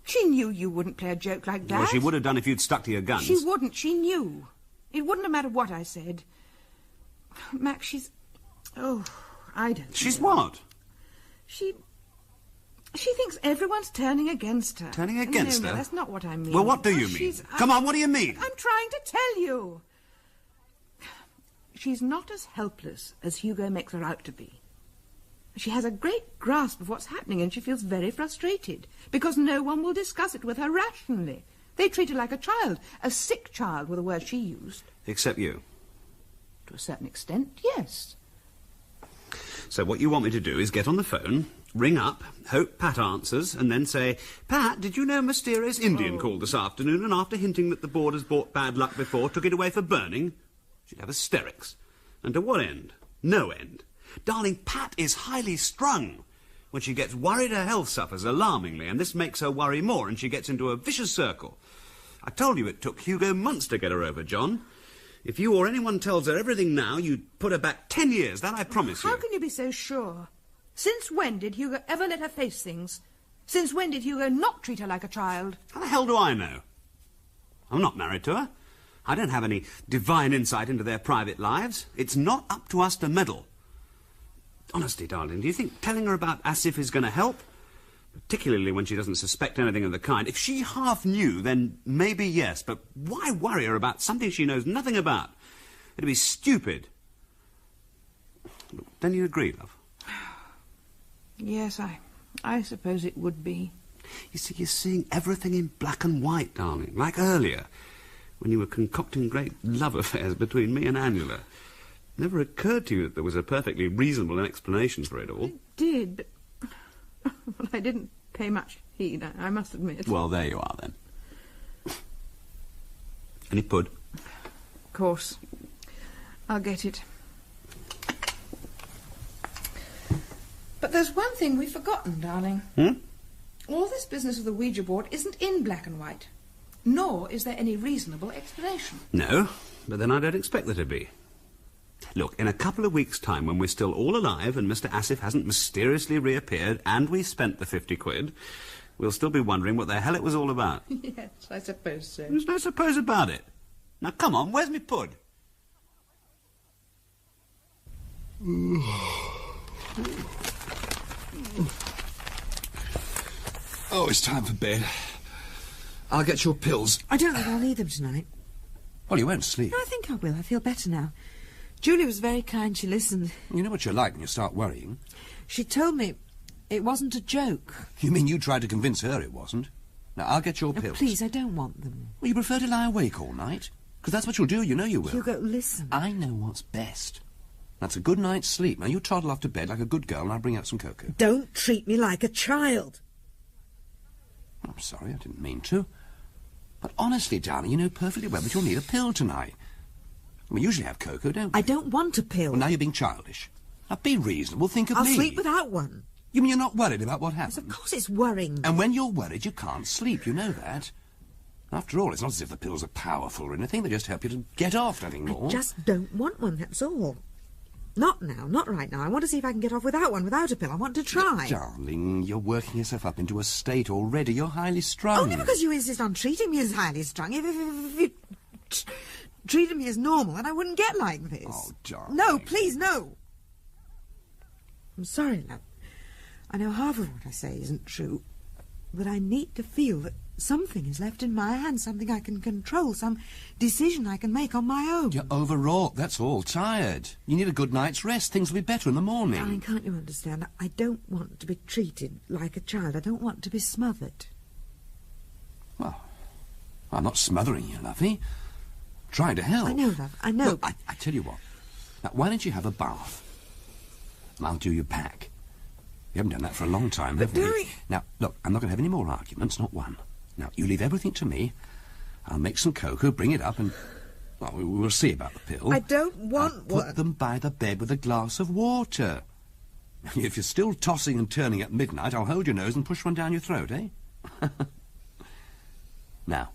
She knew you wouldn't play a joke like that. Well, she would have done if you'd stuck to your guns. She wouldn't. She knew. It wouldn't have mattered what I said. Max, she's... oh, I don't She's know. what? She thinks everyone's turning against her. Turning against her? No, that's not what I mean. Well, what do you mean? Come on, what do you mean? I'm trying to tell you. She's not as helpless as Hugo makes her out to be. She has a great grasp of what's happening, and she feels very frustrated, because no one will discuss it with her rationally. They treat her like a child, a sick child were the words she used. Except you. To a certain extent, yes. So what you want me to do is get on the phone, ring up, hope Pat answers, and then say, Pat, did you know a mysterious Indian called this afternoon, and after hinting that the board has brought bad luck before, took it away for burning? She'd have hysterics. And to what end? No end. Darling, Pat is highly strung. When she gets worried, her health suffers alarmingly, and this makes her worry more, and she gets into a vicious circle. I told you it took Hugo months to get her over, John. If you or anyone tells her everything now, you'd put her back 10 years, that I promise you. How can you be so sure? Since when did Hugo ever let her face things? Since when did Hugo not treat her like a child? How the hell do I know? I'm not married to her. I don't have any divine insight into their private lives. It's not up to us to meddle. Honestly, darling, do you think telling her about Asif is going to help? Particularly when she doesn't suspect anything of the kind. If she half knew, then maybe yes, but why worry her about something she knows nothing about? It'd be stupid. Look, don't you agree, love? Yes, I suppose it would be. You see, you're seeing everything in black and white, darling, like earlier, when you were concocting great love affairs between me and Angela. It never occurred to you that there was a perfectly reasonable explanation for it all. It did, but well, I didn't pay much heed, I must admit. Well, there you are, then. Any pud? Of course. I'll get it. But there's one thing we've forgotten, darling. All this business of the Ouija board isn't in black and white. Nor is there any reasonable explanation. No, but then I don't expect there to be. Look, in a couple of weeks' time, when we're still all alive and Mr. Asif hasn't mysteriously reappeared and we spent the 50 quid, we'll still be wondering what the hell it was all about. Yes, I suppose so. There's no suppose about it. Now, come on, where's me pud? Oh, it's time for bed. I'll get your pills. I don't think I'll need them tonight. Well, you won't sleep. No, I think I will. I feel better now. Julie was very kind. She listened. You know what you're like when you start worrying. She told me it wasn't a joke. You mean you tried to convince her it wasn't? Now, I'll get your Oh, pills. please, I don't want them. Well, you prefer to lie awake all night? Because that's what you'll do, you know you will. Hugo, listen. I know what's best. That's a good night's sleep. Now, you toddle off to bed like a good girl and I'll bring out some cocoa. Don't treat me like a child. I'm sorry, I didn't mean to. But honestly, darling, you know perfectly well that you'll need a pill tonight. We usually have cocoa, don't we? I don't want a pill. Well, now you're being childish. Now, be reasonable. Think of I'll me. sleep without one. You mean you're not worried about what Yes, happened? of course it's worrying. And when you're worried, you can't sleep. You know that. After all, it's not as if the pills are powerful or anything. They just help you to get off, nothing more. I just don't want one, that's all. Not now, not right now. I want to see if I can get off without one, without a pill. I want to try. Darling, you're working yourself up into a state already. You're highly strung. Only because you insist on treating me as highly strung. If you treated me as normal, then I wouldn't get like this. Oh, darling. No, please, no. I'm sorry, love. I know half of what I say isn't true, but I need to feel that something is left in my hands, something I can control, some decision I can make on my own. You're overwrought, that's all. Tired. You need a good night's rest. Things will be better in the morning. Darling, can't you understand? I don't want to be treated like a child. I don't want to be smothered. Well, I'm not smothering you, lovey. Trying to help. I know, love, I know. Look, I tell you what. Now, why don't you have a bath? And I'll do your pack. You haven't done that for a long time, have you? Now, look, I'm not going to have any more arguments, not one. Now, you leave everything to me. I'll make some cocoa, bring it up, and... well, we'll see about the pill. I don't want I'll one. put them by the bed with a glass of water. If you're still tossing and turning at midnight, I'll hold your nose and push one down your throat, eh? Now,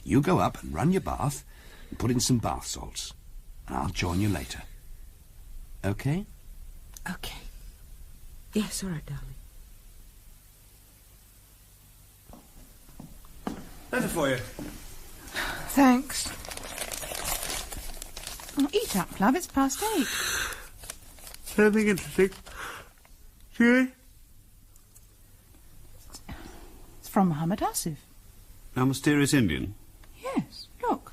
you go up and run your bath and put in some bath salts. And I'll join you later. Okay? Okay. Yes, all right, darling. Better for you. Thanks. Oh, eat up, love. It's past 8. Anything interesting? Cheery? It's from Muhammad Asif. Our mysterious Indian? Yes, look.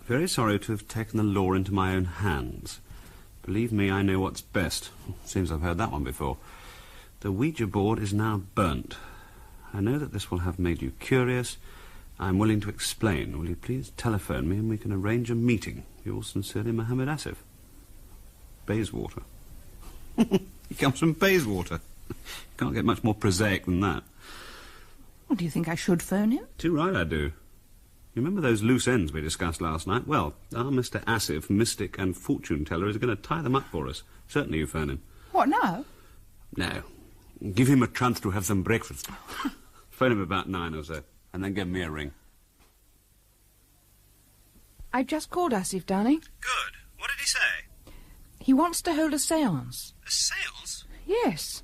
Very sorry to have taken the law into my own hands. Believe me, I know what's best. Seems I've heard that one before. The Ouija board is now burnt. I know that this will have made you curious. I'm willing to explain. Will you please telephone me and we can arrange a meeting? Yours sincerely, Mohammed Asif. Bayswater. He comes from Bayswater. Can't get much more prosaic than that. Well, do you think I should phone him? Too right I do. You remember those loose ends we discussed last night? Well, our Mr. Asif, mystic and fortune-teller, is going to tie them up for us. Certainly you phone him. What, now? No. Give him a chance to have some breakfast. Phone him about 9 or so, and then give me a ring. I just called Asif, darling. Good. What did he say? He wants to hold a séance. A séance? Yes.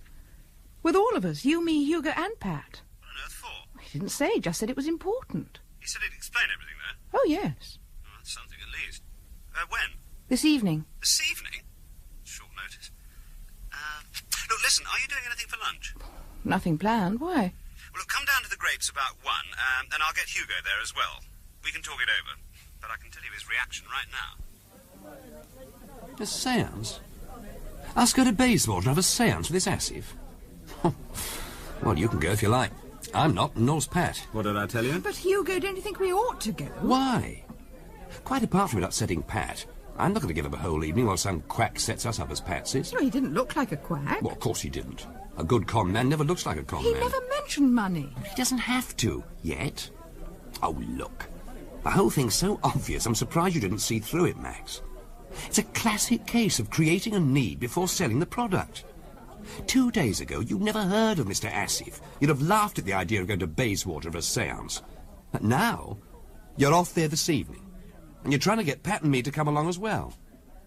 With all of us, you, me, Hugo and Pat. What on earth for? He didn't say, just said it was important. He said he'd explain everything there. Oh, yes. Oh, that's something at least. When? This evening. This evening? Short notice. Look, listen, are you doing anything for lunch? Nothing planned. Why? Well, look, come down to the Grapes about 1, and I'll get Hugo there as well. We can talk it over. But I can tell you his reaction right now. A séance? Ask her to Bayswater and have a séance with this Asif? Well, you can go if you like. I'm not, and nor's Pat. What did I tell you? But, Hugo, don't you think we ought to go? Why? Quite apart from it upsetting Pat, I'm not going to give up a whole evening while some quack sets us up as patsies. No, he didn't look like a quack. Well, of course he didn't. A good con man never looks like a con He man. never mentioned money. He doesn't have to, yet. Oh, look. The whole thing's so obvious, I'm surprised you didn't see through it, Max. It's a classic case of creating a need before selling the product. 2 days ago, you'd never heard of Mr. Asif. You'd have laughed at the idea of going to Bayswater for a séance. But now, you're off there this evening. And you're trying to get Pat and me to come along as well.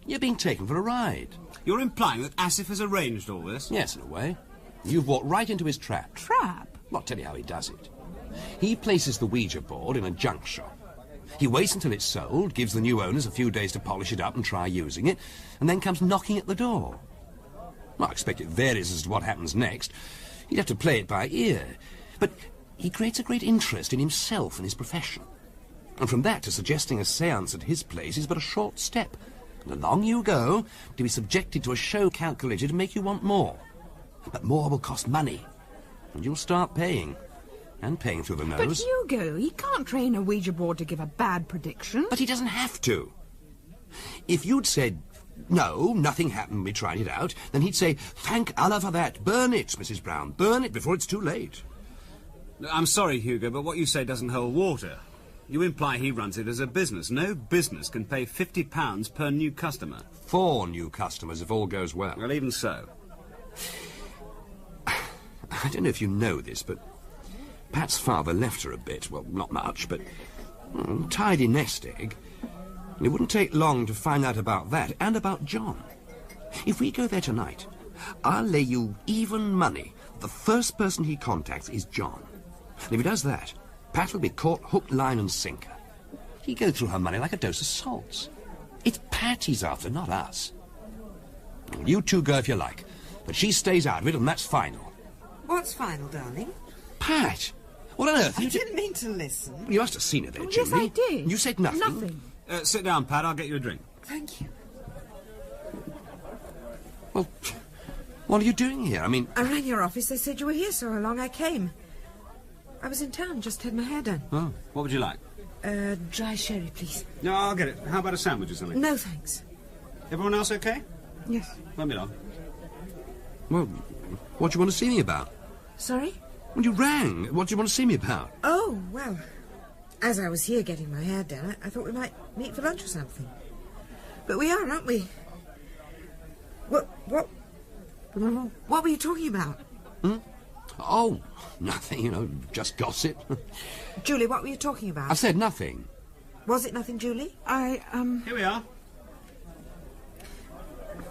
You're being taken for a ride. You're implying that Asif has arranged all this? Yes, in a way. You've walked right into his trap. Trap? Well, I'll tell you how he does it. He places the ouija board in a junk shop. He waits until it's sold, gives the new owners a few days to polish it up and try using it, and then comes knocking at the door. Well, I expect it varies as to what happens next. He'd have to play it by ear. But he creates a great interest in himself and his profession. And from that to suggesting a séance at his place is but a short step. And along you go, to be subjected to a show calculated to make you want more. But more will cost money. And you'll start paying. And paying through the nose. But, Hugo, he can't train a ouija board to give a bad prediction. But he doesn't have to. If you'd said, no, nothing happened, we tried it out, then he'd say, thank Allah for that. Burn it, Mrs. Brown. Burn it before it's too late. I'm sorry, Hugo, but what you say doesn't hold water. You imply he runs it as a business. No business can pay £50 per new customer. 4 new customers if all goes well. Well, even so. I don't know if you know this, but Pat's father left her a bit. Well, not much, but tidy nest egg. And it wouldn't take long to find out about that and about John. If we go there tonight, I'll lay you even money. The first person he contacts is John. And if he does that, Pat will be caught hook, line and sinker. He goes through her money like a dose of salts. It's Pat he's after, not us. You two go if you like, but she stays out of it and that's final. What's final, darling? Pat! What on earth? I didn't mean to listen. You must have seen her there, Oh, Julie. yes, I did. You said nothing. Nothing. Sit down, Pat. I'll get you a drink. Thank you. Well, what are you doing here? I mean... I rang your office. They said you were here, so along I came. I was in town, just had my hair done. Oh, what would you like? Dry sherry, please. No, I'll get it. How about a sandwich or something? No, thanks. Everyone else okay? Yes. Won't be long. Well, what do you want to see me about? Sorry? When you rang, what do you want to see me about? Oh, well, as I was here getting my hair done, I thought we might meet for lunch or something. But we are, aren't we? What were you talking about? Oh, nothing, you know, just gossip. Julie, what were you talking about? I said nothing. Was it nothing, Julie? Here we are.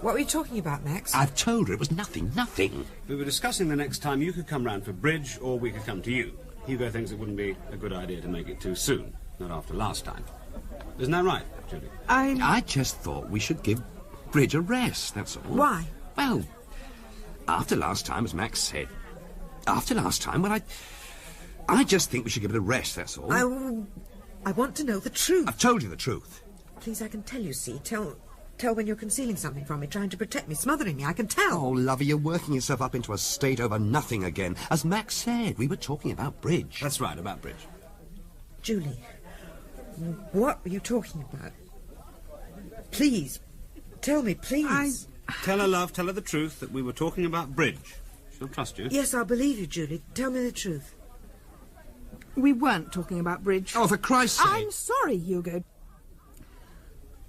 What were you talking about, Max? I've told her it was nothing, nothing. We were discussing the next time you could come round for bridge, or we could come to you. Hugo thinks it wouldn't be a good idea to make it too soon, not after last time. Isn't that right, Julie? I just thought we should give Bridge a rest, that's all. Why? Well, after last time, as Max said, after last time, well, I just think we should give it a rest, that's all. I want to know the truth. I've told you the truth. Please, I can tell you, see. Tell when you're concealing something from me, trying to protect me, smothering me. I can tell. Oh, lovey, you're working yourself up into a state over nothing again. As Max said, we were talking about Bridge. That's right, about bridge. Julie, what were you talking about? Please, tell me, please. Tell her, love, tell her the truth, that we were talking about bridge. She'll trust you. Yes, I'll believe you, Julie. Tell me the truth. We weren't talking about bridge. Oh, for Christ's sake. I'm sorry, Hugo.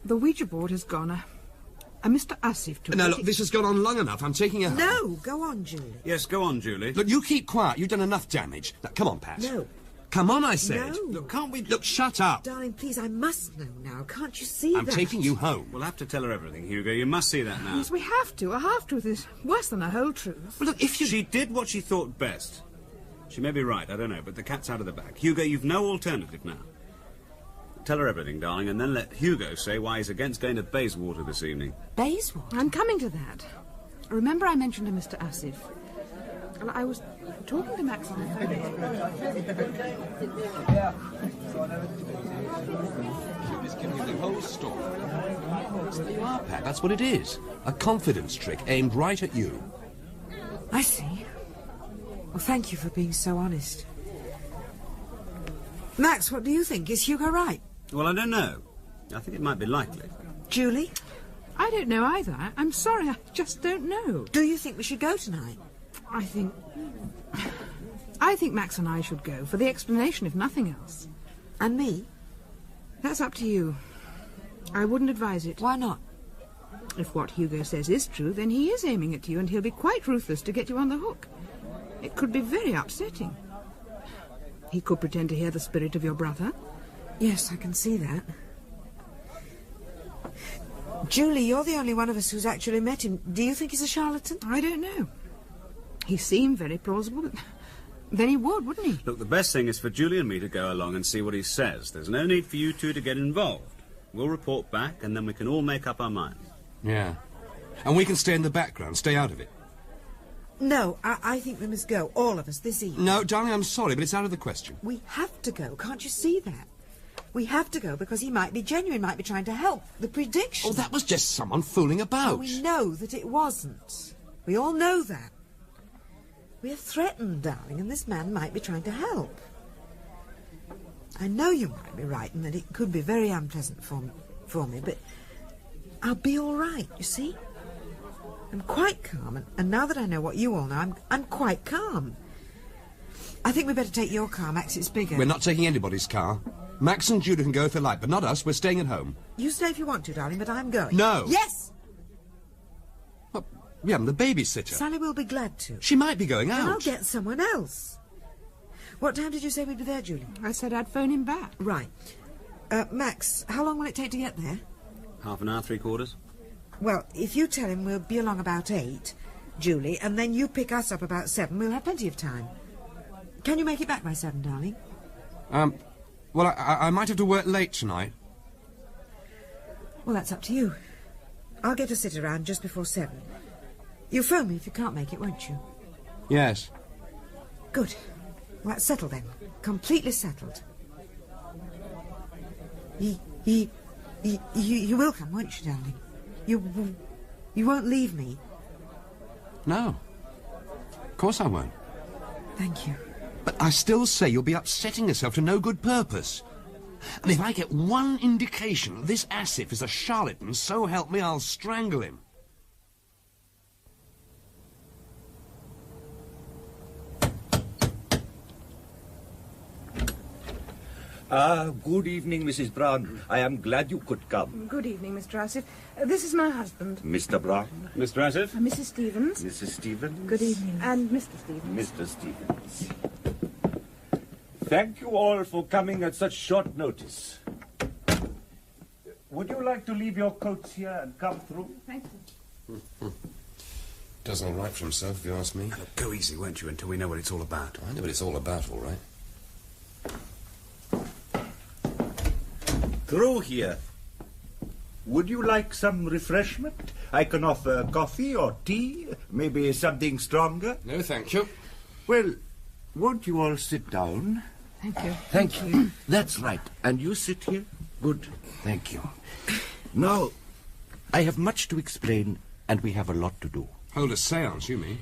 The ouija board has gone. A Mr. Asif took it. Now, look, this has gone on long enough. I'm taking her home. No, go on, Julie. Yes, go on, Julie. Look, you keep quiet. You've done enough damage. Now, come on, Pat. No, Come on, I said. No. Look, can't we... Look, shut up. Darling, please, I must know now. Can't you see I'm that? taking you home. We'll have to tell her everything, Hugo. You must see that now. Yes, we have to. A half-truth is worse than a whole truth. Well, look, if you... She did what she thought best. She may be right, I don't know, but the cat's out of the bag. Hugo, you've no alternative now. Tell her everything, darling, and then let Hugo say why he's against going to Bayswater this evening. Bayswater? I'm coming to that. Remember I mentioned to Mr. Asif. Well, I was talking to Max on the phone. This can be the whole story. So there you are, Pat. That's what it is. A confidence trick aimed right at you. I see. Well, thank you for being so honest. Max, what do you think? Is Hugo right? Well, I don't know. I think it might be likely. Julie? I don't know either. I'm sorry, I just don't know. Do you think we should go tonight? I think Max and I should go, for the explanation, if nothing else. And me? That's up to you. I wouldn't advise it. Why not? If what Hugo says is true, then he is aiming at you, and he'll be quite ruthless to get you on the hook. It could be very upsetting. He could pretend to hear the spirit of your brother. Yes, I can see that. Julie, you're the only one of us who's actually met him. Do you think he's a charlatan? I don't know. He seemed very plausible, but then he would, wouldn't he? Look, the best thing is for Julie and me to go along and see what he says. There's no need for you two to get involved. We'll report back, and then we can all make up our minds. Yeah. And we can stay in the background, stay out of it. No, I think we must go, all of us, this evening. No, darling, I'm sorry, but it's out of the question. We have to go, can't you see that? We have to go because he might be genuine, might be trying to help. The prediction... Oh, that was just someone fooling about. We know that it wasn't. We all know that. We're threatened, darling, and this man might be trying to help. I know you might be right and that it could be very unpleasant for me, but I'll be all right, you see? I'm quite calm, and now that I know what you all know, I'm quite calm. I think we better take your car, Max, it's bigger. We're not taking anybody's car. Max and Judah can go if they like, but not us. We're staying at home. You stay if you want to, darling, but I'm going. No. Yes! Well, we haven't the babysitter. Sally will be glad to. She might be going out. Then I'll get someone else. What time did you say we'd be there, Julie? I said I'd phone him back. Right. Max, how long will it take to get there? Half an hour, 3/4. Well, if you tell him we'll be along about 8, Julie, and then you pick us up about 7, we'll have plenty of time. Can you make it back by 7, darling? Well, I might have to work late tonight. Well, that's up to you. I'll get a sit around just before 7. You'll phone me if you can't make it, won't you? Yes. Good. Well, that's settled then. Completely settled. You will come, won't you, darling? You won't leave me. No. Of course I won't. Thank you. But I still say you'll be upsetting yourself to no good purpose. And if I get one indication that this Asif is a charlatan, so help me, I'll strangle him. Good evening, Mrs. Brown. I am glad you could come. Good evening, Mr. Asif. This is my husband. Mr. Brown. Mr. Asif? Mrs. Stevens. Mrs. Stevens. Good evening. And Mr. Stevens. Mr. Stevens. Thank you all for coming at such short notice. Would you like to leave your coats here and come through? Thank you. Does all right for himself, if you ask me. Look, go easy, won't you, until we know what it's all about. I know what it's all about, all right. Through here. Would you like some refreshment? I can offer coffee or tea, maybe something stronger. No, thank you. Well, won't you all sit down? Thank you. Thank you. That's right. And you sit here? Good. Thank you. Now, I have much to explain, and we have a lot to do. Hold a séance, you mean?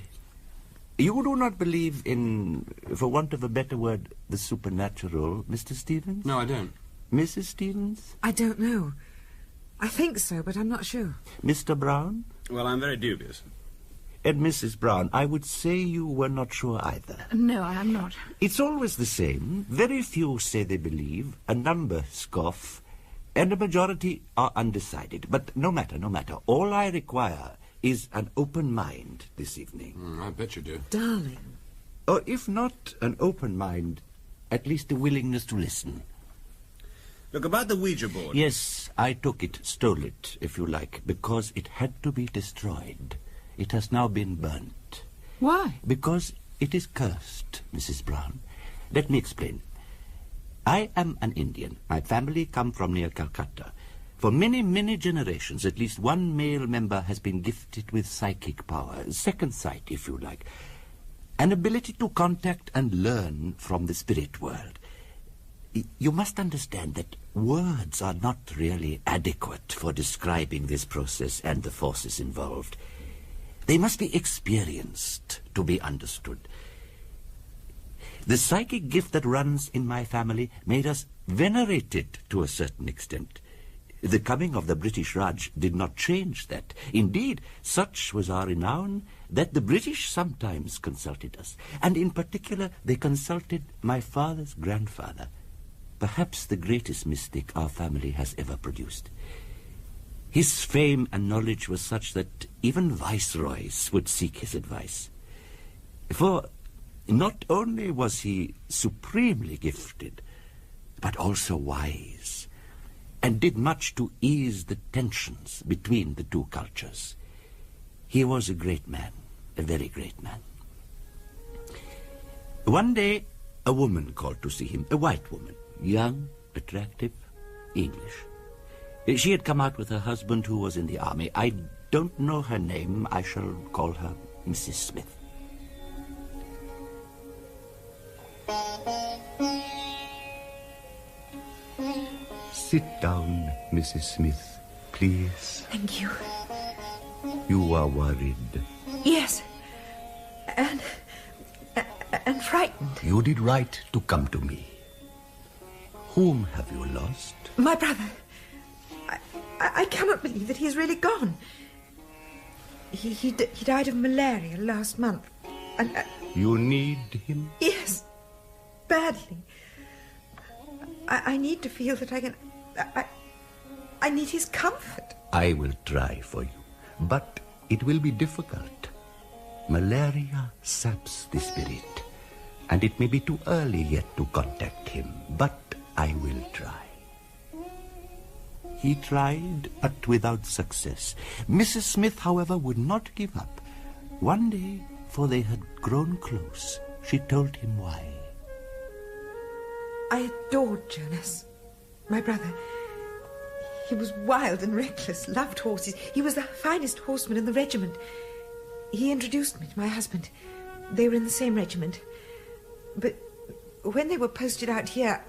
You do not believe in, for want of a better word, the supernatural, Mr. Stevens? No, I don't. Mrs. Stevens? I don't know. I think so, but I'm not sure. Mr. Brown? Well, I'm very dubious. And Mrs. Brown, I would say you were not sure either. No, I am not. It's always the same. Very few say they believe, a number scoff, and a majority are undecided. But no matter, no matter. All I require is an open mind this evening. I bet you do. Darling. Or if not an open mind, at least a willingness to listen. Look, about the Ouija board. Yes, I took it, stole it, if you like, because it had to be destroyed. It has now been burnt. Why? Because it is cursed, Mrs. Brown. Let me explain. I am an Indian. My family come from near Calcutta. For many, many generations, at least one male member has been gifted with psychic power, second sight, if you like, an ability to contact and learn from the spirit world. You must understand that words are not really adequate for describing this process and the forces involved. They must be experienced to be understood. The psychic gift that runs in my family made us venerated to a certain extent. The coming of the British Raj did not change that. Indeed, such was our renown that the British sometimes consulted us, and in particular they consulted my father's grandfather, perhaps the greatest mystic our family has ever produced. His fame and knowledge was such that even viceroys would seek his advice. For not only was he supremely gifted, but also wise, and did much to ease the tensions between the two cultures. He was a great man, a very great man. One day, a woman called to see him, a white woman, young, attractive, English. She had come out with her husband who was in the army. I don't know her name. I shall call her Mrs. Smith. Sit down, Mrs. Smith, please. Thank you. You are worried. Yes. And frightened. You did right to come to me. Whom have you lost? My brother. I cannot believe that he is really gone. He died of malaria last month. And You need him? yes, badly. I need to feel that I can... I need his comfort. I will try for you, but it will be difficult. Malaria saps the spirit, and it may be too early yet to contact him, but I will try. He tried, but without success. Mrs. Smith, however, would not give up. One day, for they had grown close, she told him why. I adored Jonas, my brother. He was wild and reckless, loved horses. He was the finest horseman in the regiment. He introduced me to my husband. They were in the same regiment. But when they were posted out here,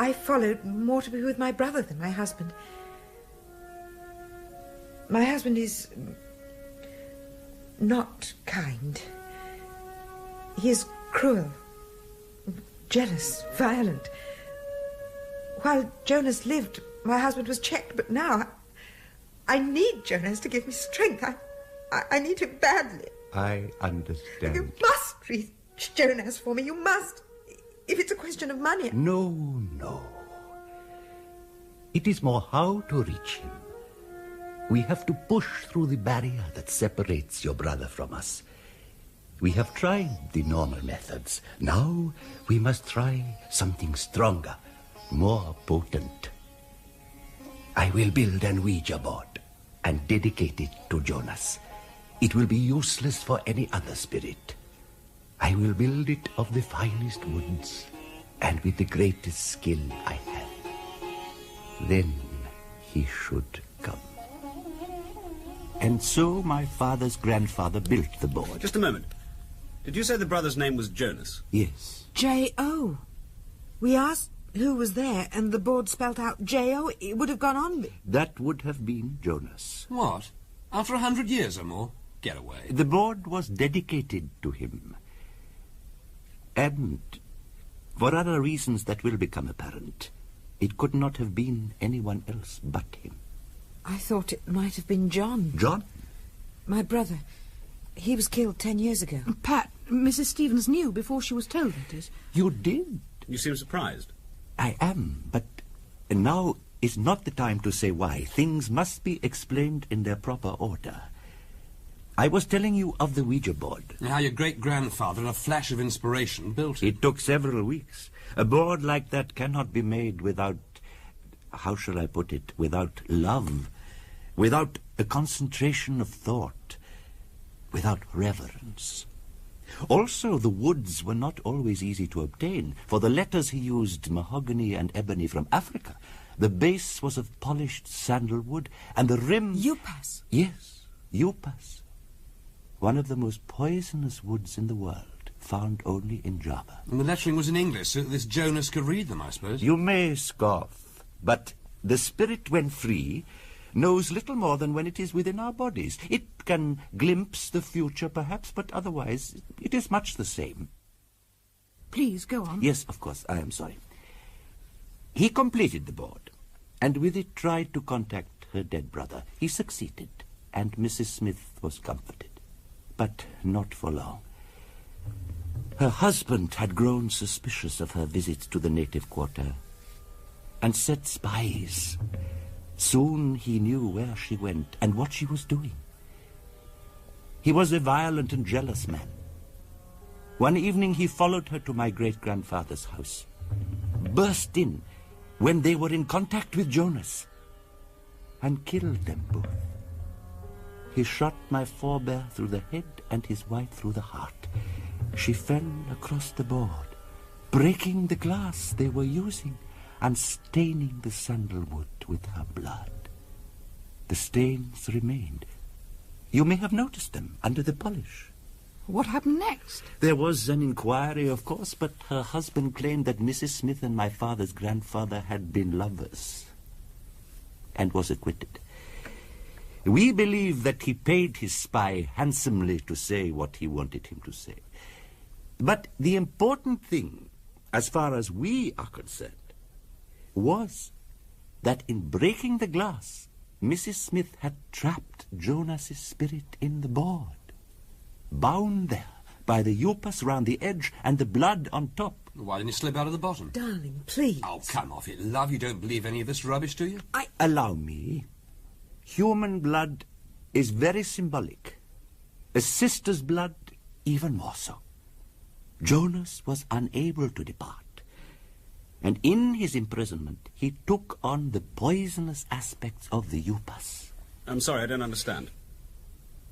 I followed more to be with my brother than my husband. My husband is not kind. He is cruel, jealous, violent. While Jonas lived, my husband was checked, but now I need Jonas to give me strength. I need him badly. I understand. You must reach Jonas for me. You must. If it's a question of money. No, no. It is more how to reach him. We have to push through the barrier that separates your brother from us. We have tried the normal methods. Now we must try something stronger, more potent. I will build an ouija board and dedicate it to Jonas. It will be useless for any other spirit. I will build it of the finest woods and with the greatest skill I have. Then he should come. And so my father's grandfather built the board. Just a moment. Did you say the brother's name was Jonas? Yes. J.O. We asked who was there, and the board spelt out J.O. It would have gone on. That would have been Jonas. What? After 100 years or more? Get away. The board was dedicated to him. And for other reasons that will become apparent, it could not have been anyone else but him. I thought it might have been John. John? My brother. He was killed 10 years ago. Pat, Mrs. Stevens knew before she was told, that is. You did? You seem surprised. I am, but now is not the time to say why. Things must be explained in their proper order. I was telling you of the Ouija board. How your great-grandfather, in a flash of inspiration, built it. It took several weeks. A board like that cannot be made without, how shall I put it, without love, without a concentration of thought, without reverence. Also, the woods were not always easy to obtain. For the letters he used mahogany and ebony from Africa. The base was of polished sandalwood, and the rim... Upas? Yes, upas. One of the most poisonous woods in the world, found only in Java. And the lettering was in English, so that this Jonas could read them, I suppose. You may scoff, but the spirit, when free, knows little more than when it is within our bodies. It can glimpse the future, perhaps, but otherwise it is much the same. Please, go on. Yes, of course, I am sorry. He completed the board, and with it tried to contact her dead brother. He succeeded, and Mrs. Smith was comforted. But not for long. Her husband had grown suspicious of her visits to the native quarter, and set spies. Soon he knew where she went and what she was doing. He was a violent and jealous man. One evening he followed her to my great-grandfather's house, burst in when they were in contact with Jonas, and killed them both. He shot my forebear through the head and his wife through the heart. She fell across the board, breaking the glass they were using and staining the sandalwood with her blood. The stains remained. You may have noticed them under the polish. What happened next? There was an inquiry, of course, but her husband claimed that Mrs. Smith and my father's grandfather had been lovers, and was acquitted. We believe that he paid his spy handsomely to say what he wanted him to say. But the important thing, as far as we are concerned, was that in breaking the glass, Mrs. Smith had trapped Jonas's spirit in the board, bound there by the upas round the edge and the blood on top. Why didn't you slip out of the bottom? Darling, please. Oh, come off it, love. You don't believe any of this rubbish, do you? Allow me. Human blood is very symbolic. A sister's blood, even more so. Jonas was unable to depart, and in his imprisonment he took on the poisonous aspects of the upas. I'm sorry, I don't understand.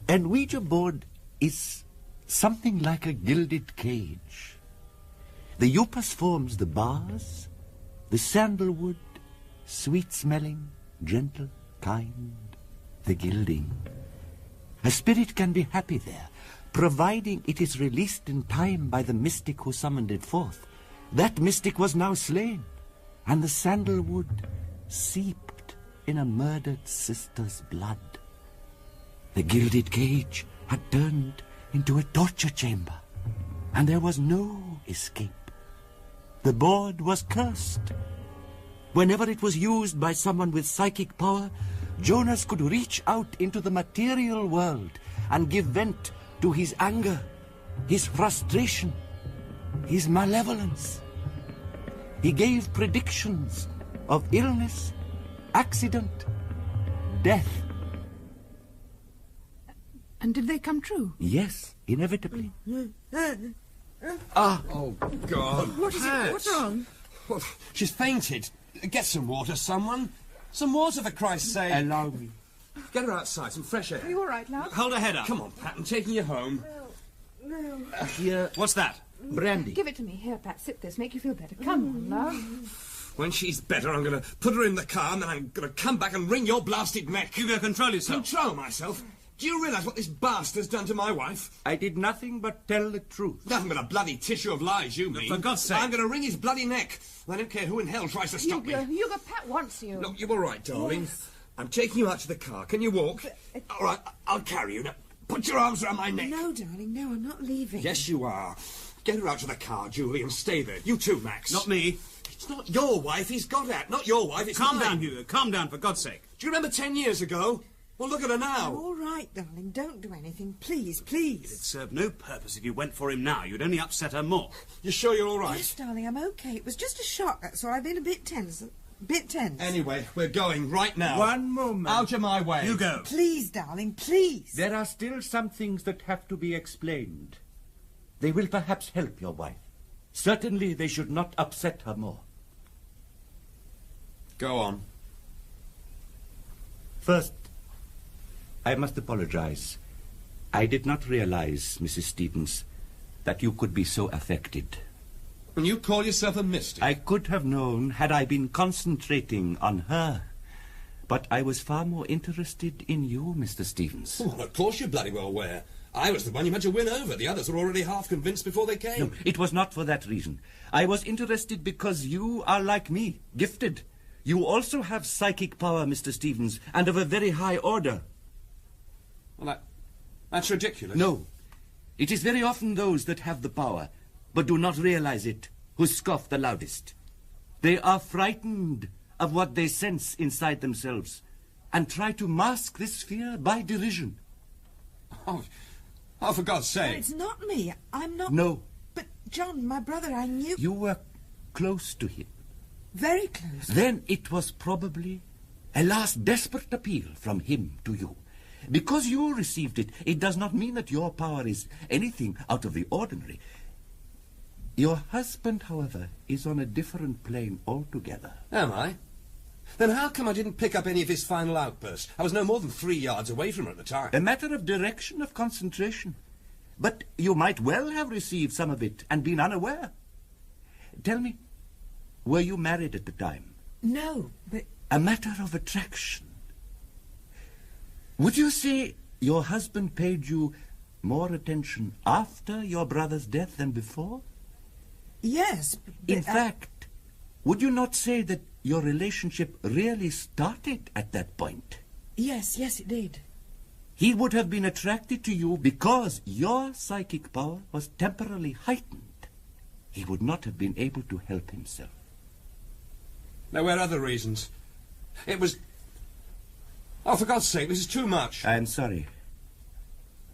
An Ouija board is something like a gilded cage. The upas forms the bars, the sandalwood, sweet-smelling, gentle, kind, the gilding. A spirit can be happy there, providing it is released in time by the mystic who summoned it forth. That mystic was now slain, and the sandalwood seeped in a murdered sister's blood. The gilded cage had turned into a torture chamber, and there was no escape. The board was cursed. Whenever it was used by someone with psychic power, Jonas could reach out into the material world and give vent to his anger, his frustration, his malevolence. He gave predictions of illness, accident, death. And did they come true? Yes, inevitably. Oh, God. What is it? What's wrong? Well, she's fainted. Get some water, someone. Some water, for Christ's sake. Allow me. Get her outside, some fresh air. Are you all right, love? Hold her head up. Come on, Pat, I'm taking you home. No. Here, What's that? brandy. Give it to me. Here, Pat, sip this. Make you feel better. Come on, love. When she's better, I'm going to put her in the car, and then I'm going to come back and wring your blasted neck. Hugo, control yourself. Control myself? Do you realise what this bastard's done to my wife? I did nothing but tell the truth. Nothing but a bloody tissue of lies, you mean. For God's sake. I'm going to wring his bloody neck. I don't care who in hell tries to stop me. Hugo, Pat wants you. Look, you're all right, darling. I'm taking you out to the car. Can you walk? All right, I'll carry you. Now, put your arms around my neck. No, darling, no, I'm not leaving. Yes, you are. Get her out to the car, Julie, and stay there. You too, Max. Not me. It's not your wife he's got at. Not your wife, it's Calm mine. down, Hugo. Calm down, for God's sake. Do you remember 10 years ago? Well, look at her now. All right, darling, don't do anything. Please, It'd please. serve no purpose if you went for him now. You'd only upset her more. You sure you're all right? Yes, darling, I'm okay. It was just a shock, that's all. I've been a bit tense. bit tense. Anyway, we're going right now. One moment. Out of my way. You go. Please, darling, please. There are still some things that have to be explained. They will perhaps help your wife. Certainly they should not upset her more. Go on. First, I must apologize. I did not realize, Mrs. Stevens, that you could be so affected. And you call yourself a mystic? I could have known had I been concentrating on her. But I was far more interested in you, Mr. Stevens. Oh, well, of course you bloody well were. I was the one you had to win over. The others were already half convinced before they came. No, it was not for that reason. I was interested because you are like me, gifted. You also have psychic power, Mr. Stevens, and of a very high order. Well, that's ridiculous. No. It is very often those that have the power, but do not realize it, who scoff the loudest. They are frightened of what they sense inside themselves, and try to mask this fear by derision. Oh, for God's sake. No, it's not me. I'm not... No. But, John, my brother, I knew... You were close to him. Very close. Then it was probably a last desperate appeal from him to you. Because you received it, it does not mean that your power is anything out of the ordinary. Your husband, however, is on a different plane altogether. Am I? Then how come I didn't pick up any of his final outbursts? I was no more than 3 yards away from her at the time. A matter of direction, of concentration. But you might well have received some of it and been unaware. Tell me, were you married at the time? No, but... A matter of attraction. Would you say your husband paid you more attention after your brother's death than before? Yes, but In fact, would you not say that your relationship really started at that point? Yes, it did. He would have been attracted to you because your psychic power was temporarily heightened. He would not have been able to help himself. There were other reasons. It was... Oh, for God's sake, this is too much. I am sorry.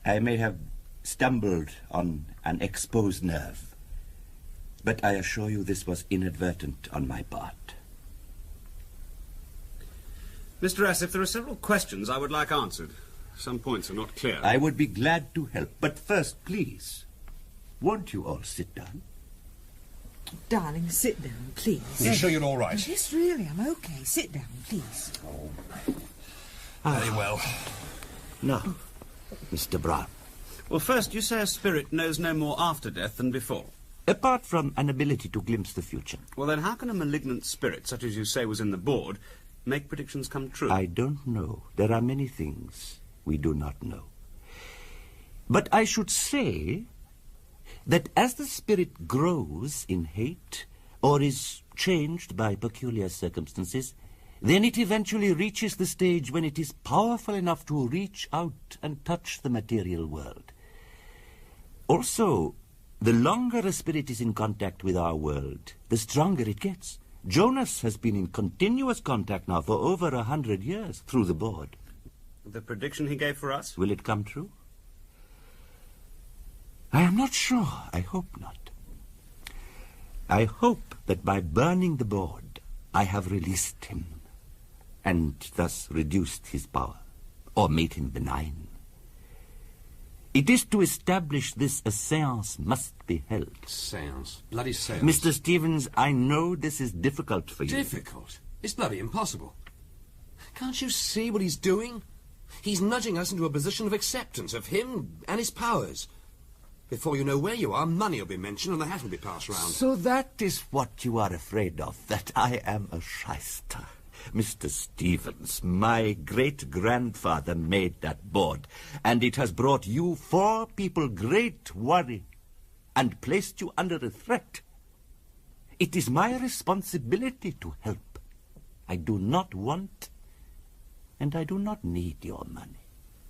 I may have stumbled on an exposed nerve. But I assure you this was inadvertent on my part. Mr. S., if there are several questions I would like answered. Some points are not clear. I would be glad to help. But first, please, won't you all sit down? Darling, sit down, please. Are you sure you're all right? Yes, really, I'm okay. Sit down, please. Very well. Now, Mr. Brown. Well, first, you say a spirit knows no more after death than before. Apart from an ability to glimpse the future. Well, then how can a malignant spirit, such as you say was in the board, make predictions come true? I don't know. There are many things we do not know. But I should say that as the spirit grows in hate or is changed by peculiar circumstances, then it eventually reaches the stage when it is powerful enough to reach out and touch the material world. Also, the longer a spirit is in contact with our world, the stronger it gets. Jonas has been in continuous contact now for over 100 years through the board. The prediction he gave for us? Will it come true? I am not sure. I hope not. I hope that by burning the board, I have released him, and thus reduced his power, or made him benign. It is to establish this a séance must be held. Séance. Bloody séance. Mr. Stevens, I know this is difficult for you. Difficult? It's bloody impossible. Can't you see what he's doing? He's nudging us into a position of acceptance of him and his powers. Before you know where you are, money will be mentioned and the hat will be passed round. So that is what you are afraid of, that I am a shyster. Mr. Stevens, my great-grandfather made that board, and it has brought you 4 people great worry and placed you under a threat. It is my responsibility to help. I do not want and I do not need your money.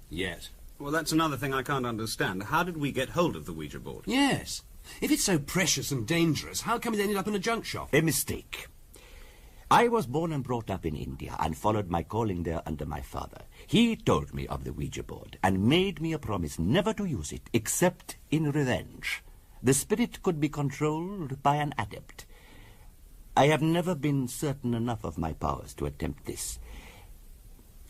Yet. Well, that's another thing I can't understand. How did we get hold of the Ouija board? Yes. If it's so precious and dangerous, how come it ended up in a junk shop? A mistake. I was born and brought up in India and followed my calling there under my father. He told me of the Ouija board and made me a promise never to use it except in revenge. The spirit could be controlled by an adept. I have never been certain enough of my powers to attempt this.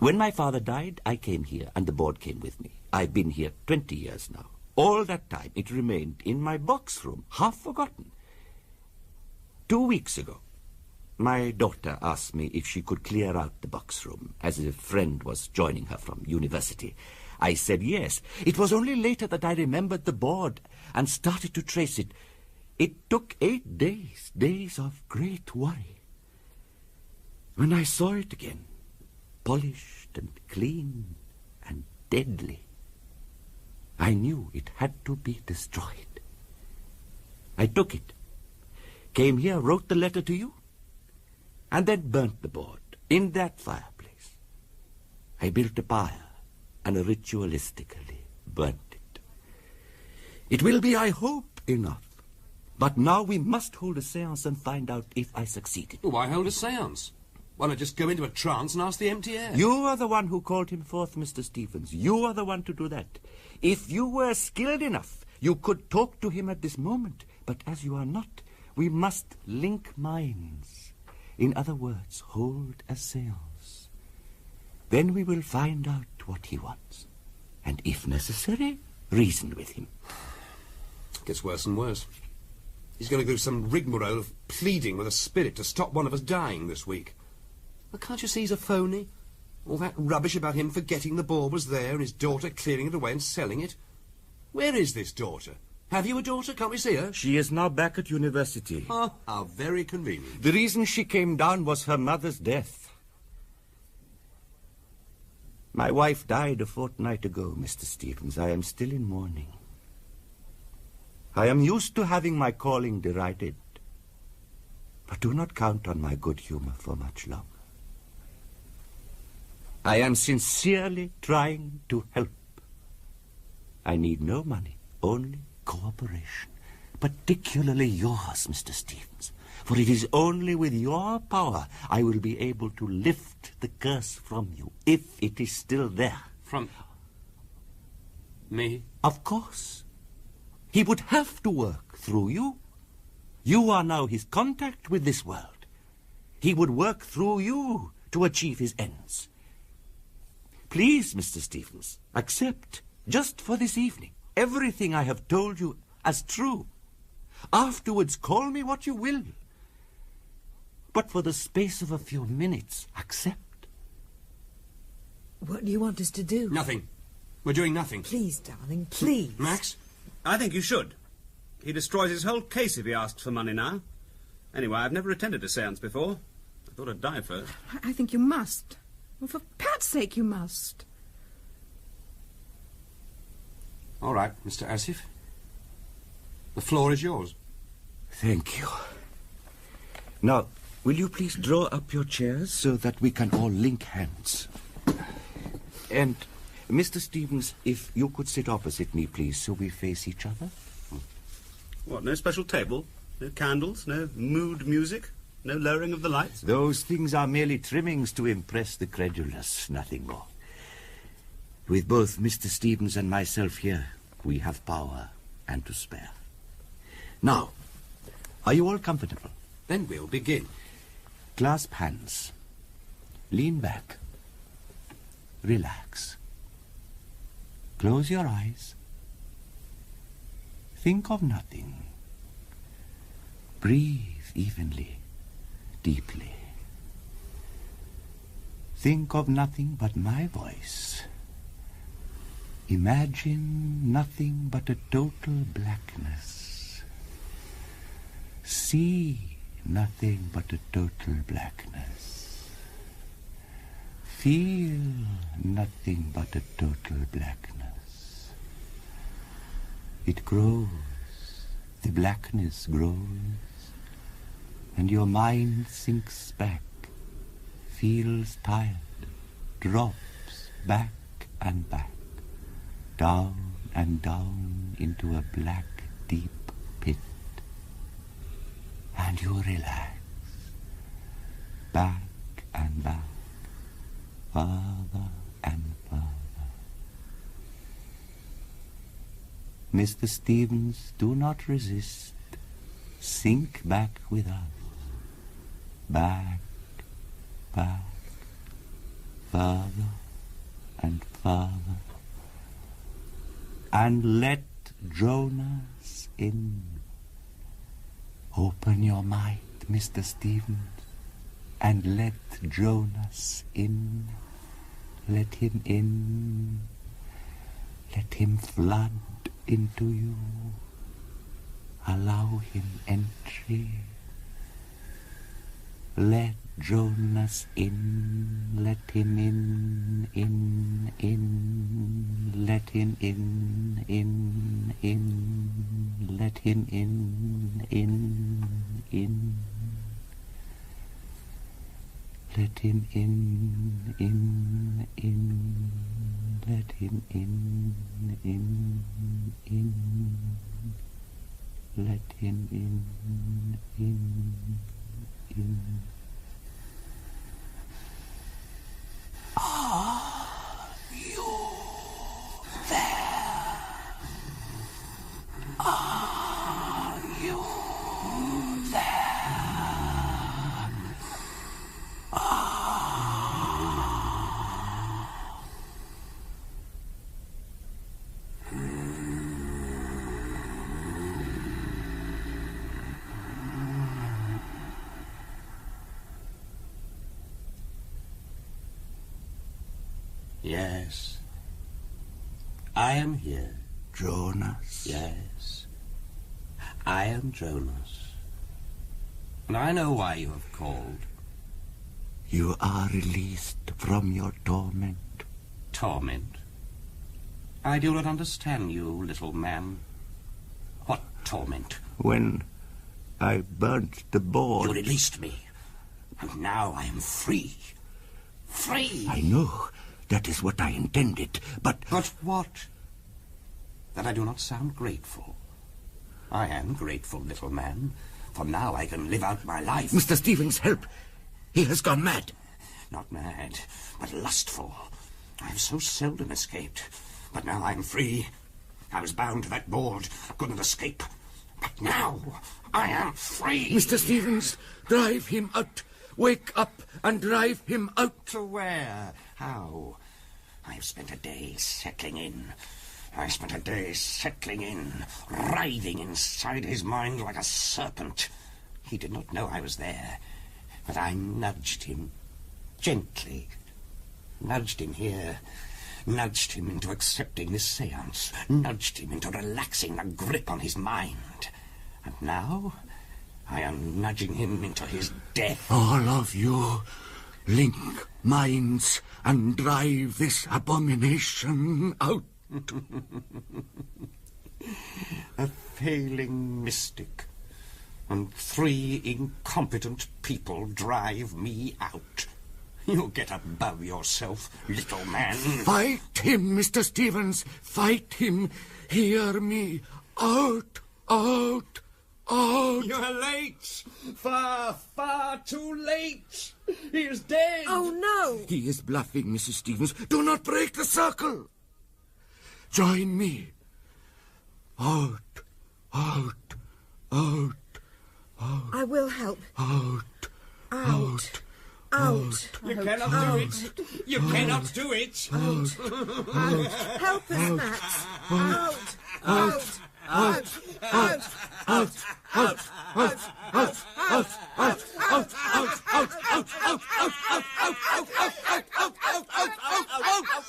When my father died, I came here, and the board came with me. I've been here 20 years now. All that time, it remained in my box room, half forgotten. 2 weeks ago, my daughter asked me if she could clear out the box room, as a friend was joining her from university. I said yes. It was only later that I remembered the board and started to trace it. It took 8 days, days of great worry. When I saw it again, polished and clean and deadly, I knew it had to be destroyed. I took it, came here, wrote the letter to you, and then burnt the board in that fireplace. I built a pyre and ritualistically burnt it. It will be, I hope, enough. But now we must hold a séance and find out if I succeeded. Well, why hold a séance? Why not just go into a trance and ask the empty air? You are the one who called him forth, Mr. Stevens. You are the one to do that. If you were skilled enough, you could talk to him at this moment. But as you are not, we must link minds. In other words, hold a séance. Then we will find out what he wants. And if necessary, reason with him. It gets worse and worse. He's going to do some rigmarole of pleading with a spirit to stop one of us dying this week. Well, can't you see he's a phony? All that rubbish about him forgetting the ball was there and his daughter clearing it away and selling it. Where is this daughter? Have you a daughter? Can't we see her? She is now back at university. Oh, how very convenient. The reason she came down was her mother's death. My wife died a fortnight ago, Mr. Stevens. I am still in mourning. I am used to having my calling derided, but do not count on my good humor for much longer. I am sincerely trying to help. I need no money, only cooperation, particularly yours, Mr. Stevens, for it is only with your power I will be able to lift the curse from you, if it is still there. From me? Of course. He would have to work through you. You are now his contact with this world. He would work through you to achieve his ends. Please, Mr. Stevens, accept, just for this evening, everything I have told you as true. Afterwards, call me what you will. But for the space of a few minutes, accept. What do you want us to do? Nothing. We're doing nothing. Please, darling, please. Max? I think you should. He destroys his whole case if he asks for money now. Anyway, I've never attended a séance before. I thought I'd die first. I think you must. Well, for Pat's sake, you must. All right, Mr. Asif. The floor is yours. Thank you. Now, will you please draw up your chairs so that we can all link hands? And, Mr. Stevens, if you could sit opposite me, please, so we face each other. What, no special table? No candles? No mood music? No lowering of the lights? Those things are merely trimmings to impress the credulous, nothing more. With both Mr. Stevens and myself here, we have power and to spare. Now, are you all comfortable? Then we'll begin. Clasp hands. Lean back. Relax. Close your eyes. Think of nothing. Breathe evenly, deeply. Think of nothing but my voice. Imagine nothing but a total blackness. See nothing but a total blackness. Feel nothing but a total blackness. It grows, the blackness grows, and your mind sinks back, feels tired, drops back and back, down and down into a black, deep pit. And you relax, back and back, farther and farther. Mr. Stevens, do not resist. Sink back with us. back, further and further, and let Jonas in. Open your mind, Mr. Stevens, and let Jonas in. Let him in. Let him flood into you. Allow him entry. Let Jonas in. Let him in. Let him in. Let him in. Let him in. Let him in. Let him in. Are you there? Are you there? Yes. I am here. Jonas? Yes. I am Jonas. And I know why you have called. You are released from your torment. Torment? I do not understand you, little man. What torment? When I burnt the board... You released me. And now I am free. Free! I know. That is what I intended, but... But what? That I do not sound grateful. I am grateful, little man, for now I can live out my life. Mr. Stevens, help! He has gone mad. Not mad, but lustful. I have so seldom escaped. But now I am free. I was bound to that board, couldn't escape. But now I am free. Mr. Stevens, drive him out. Wake up and drive him out. To where? How? I have spent a day settling in. I spent a day settling in, writhing inside his mind like a serpent. He did not know I was there, but I nudged him gently. Nudged him here. Nudged him into accepting this séance. Nudged him into relaxing the grip on his mind. And now I am nudging him into his death. All of you, link minds and drive this abomination out. A failing mystic and 3 incompetent people drive me out. You get above yourself, little man. Fight him, Mr. Stevens. Fight him. Hear me. Out, out, out. You're late. Far, far too late. He is dead. Oh, no. He is bluffing, Mrs. Stevens. Do not break the circle. Join me. Out, out, out, out. I will help. Out, Out. Out. You cannot do it. You cannot do it. Out. Out. Help us, Max. Out. Out. Out. Out. out, out, out, out, out, out, out, out, out, out, out, out.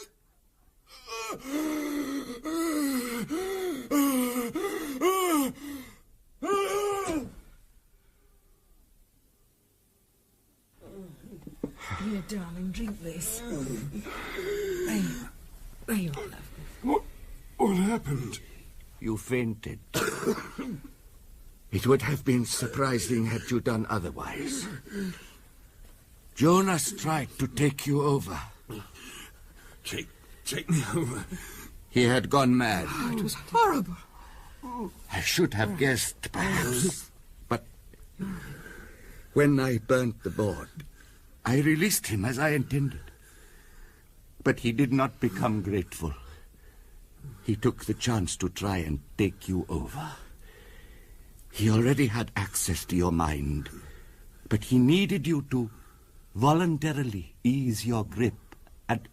Dear darling, drink this. There you are, love. What happened? You fainted. It would have been surprising had you done otherwise. Jonas tried to take you over. Take me over. He had gone mad. Oh, it was horrible. I should have guessed, perhaps. But when I burnt the board, I released him as I intended. But he did not become grateful. He took the chance to try and take you over. He already had access to your mind But he needed you to voluntarily ease your grip, and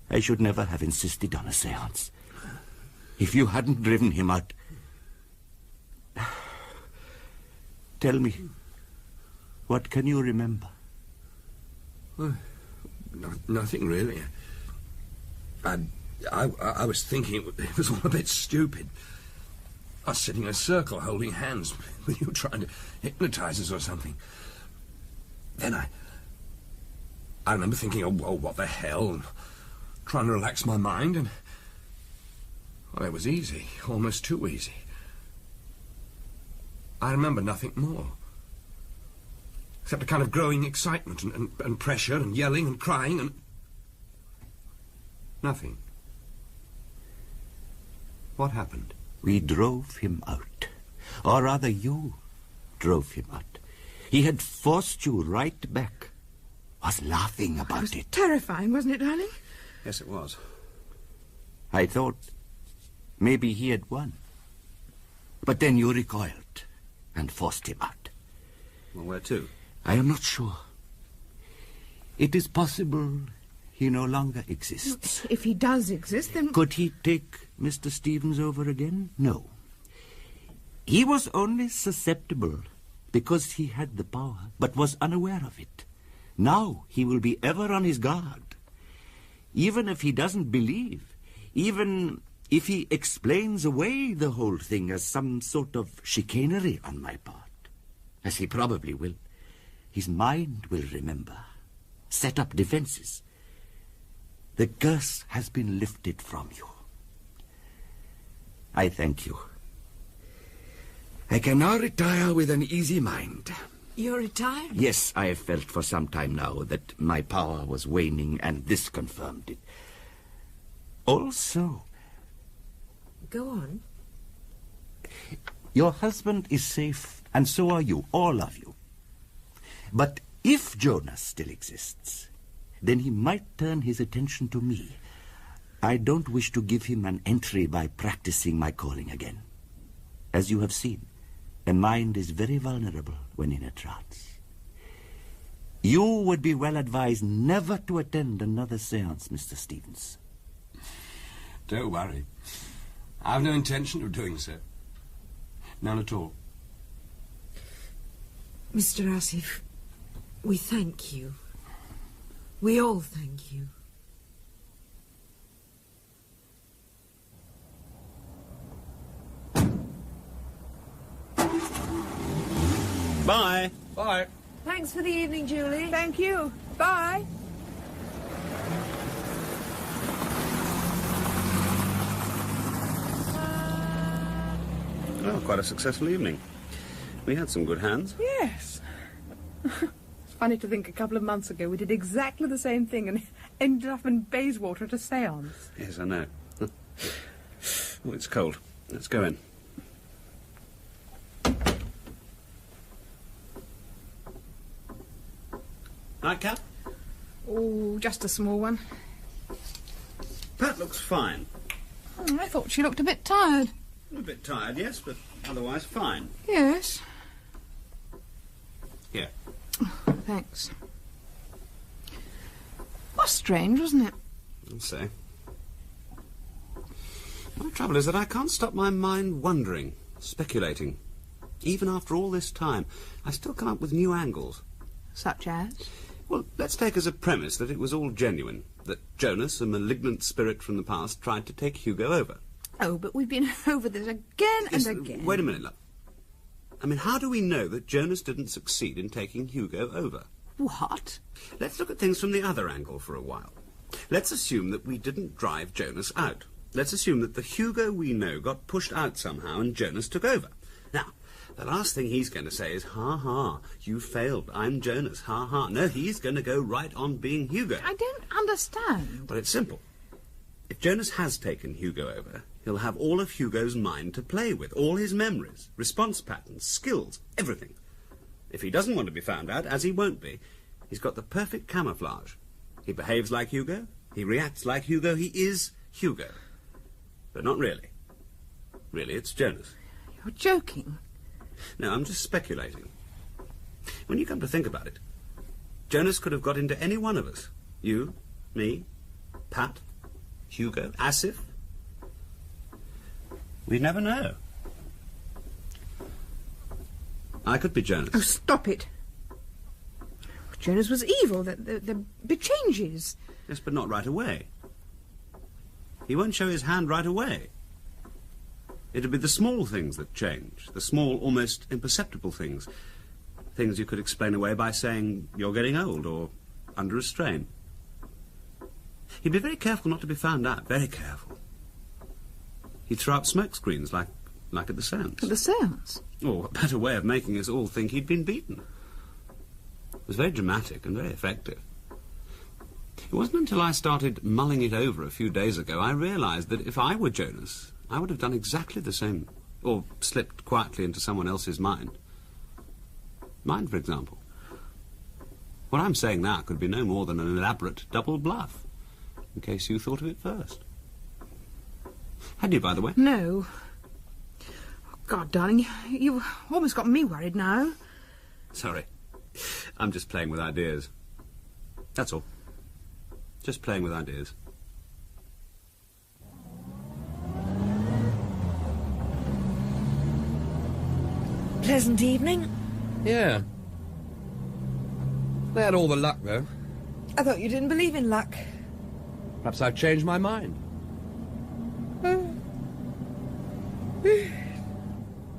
I should never have insisted on a séance. If you hadn't driven him out... Tell me, what can you remember? Well, nothing really. I was thinking it was all a bit stupid. Us sitting in a circle holding hands with you trying to hypnotize us or something. Then I remember thinking, oh, what the hell, and trying to relax my mind, and... well, it was easy, almost too easy. I remember nothing more. Except a kind of growing excitement and pressure and yelling and crying and... nothing. What happened? We drove him out. Or rather, you drove him out. He had forced you right back. Was laughing about it. Terrifying, wasn't it, darling? Yes, it was. I thought maybe he had won. But then you recoiled and forced him out. Well, where to? I am not sure. It is possible he no longer exists. If he does exist, then... Could he take Mr. Stevens over again? No. He was only susceptible because he had the power, but was unaware of it. Now he will be ever on his guard. Even if he doesn't believe, even if he explains away the whole thing as some sort of chicanery on my part, as he probably will, his mind will remember, set up defenses. The curse has been lifted from you. I thank you. I can now retire with an easy mind. You're retired? Yes, I have felt for some time now that my power was waning, and this confirmed it. Also... Go on. Your husband is safe, and so are you, all of you. But if Jonas still exists, then he might turn his attention to me. I don't wish to give him an entry by practicing my calling again. As you have seen, the mind is very vulnerable when in a trance. You would be well advised never to attend another séance, Mr. Stevens. Don't worry. I've no intention of doing so. None at all. Mr. Asif, we thank you. We all thank you. Bye. Bye. Thanks for the evening, Julie. Thank you. Bye. Well, quite a successful evening. We had some good hands. Yes. It's funny to think a couple of months ago we did exactly the same thing and ended up in Bayswater at a séance. Yes, I know. Oh, it's cold. Let's go in. Nightcap? Oh, just a small one. Pat looks fine. I thought she looked a bit tired. A bit tired, yes, but otherwise fine. Yes. Here. Thanks. Was strange, wasn't it? I'll say. My trouble is that I can't stop my mind wondering, speculating. Even after all this time, I still come up with new angles. Such as? Well, let's take as a premise that it was all genuine, that Jonas, a malignant spirit from the past, tried to take Hugo over. Oh, but we've been over this again and again. Wait a minute, love. I mean, how do we know that Jonas didn't succeed in taking Hugo over? What? Let's look at things from the other angle for a while. Let's assume that we didn't drive Jonas out. Let's assume that the Hugo we know got pushed out somehow and Jonas took over. Now, the last thing he's going to say is, ha ha, you failed, I'm Jonas, ha ha. No, he's going to go right on being Hugo. I don't understand. Well, it's simple. If Jonas has taken Hugo over, he'll have all of Hugo's mind to play with, all his memories, response patterns, skills, everything. If he doesn't want to be found out, as he won't be, he's got the perfect camouflage. He behaves like Hugo, he reacts like Hugo, he is Hugo. But not really. Really, it's Jonas. You're joking. No, I'm just speculating. When you come to think about it, Jonas could have got into any one of us. You, me, Pat, Hugo, Asif. We never know. I could be Jonas. Oh, stop it. Jonas was evil. There'd be changes. Yes, but not right away. He won't show his hand right away. It'd be the small things that change, the small, almost imperceptible things. Things you could explain away by saying you're getting old or under a strain. He'd be very careful not to be found out, very careful. He'd throw up smoke screens like at the seance. At the seance? Or a better way of making us all think he'd been beaten. It was very dramatic and very effective. It wasn't until I started mulling it over a few days ago I realised that if I were Jonas, I would have done exactly the same, or slipped quietly into someone else's mind. Mine, for example. What I'm saying now could be no more than an elaborate double bluff, in case you thought of it first. Had you, by the way? No. Oh, God, darling, you've almost got me worried now. Sorry. I'm just playing with ideas. That's all. Just playing with ideas. Pleasant evening. Yeah. They had all the luck, though. I thought you didn't believe in luck. Perhaps I've changed my mind.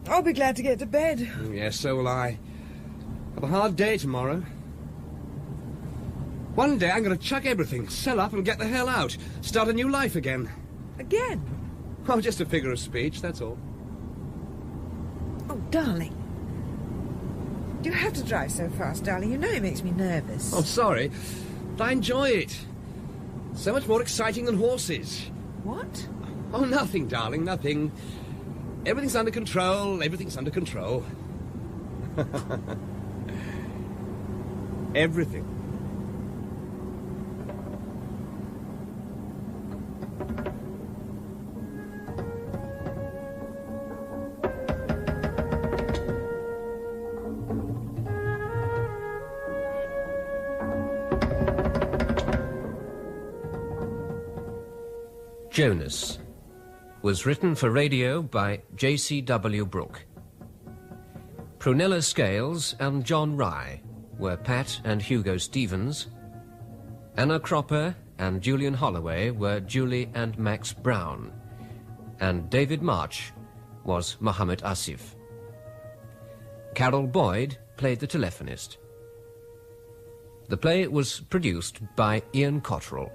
I'll be glad to get to bed. Yes, so will I. Have a hard day tomorrow. One day I'm going to chuck everything, sell up and get the hell out. Start a new life again. Again? Oh, just a figure of speech, that's all. Oh, darling. Do you have to drive so fast, darling? You know it makes me nervous. Oh, sorry. But I enjoy it. So much more exciting than horses. What? Oh, nothing, darling, nothing. Everything's under control, everything's under control. Everything. Jonas was written for radio by J.C.W. Brook. Prunella Scales and John Rye were Pat and Hugo Stevens. Anna Cropper and Julian Holloway were Julie and Max Brown. And David March was Mohammed Asif. Carol Boyd played the telephonist. The play was produced by Ian Cottrell.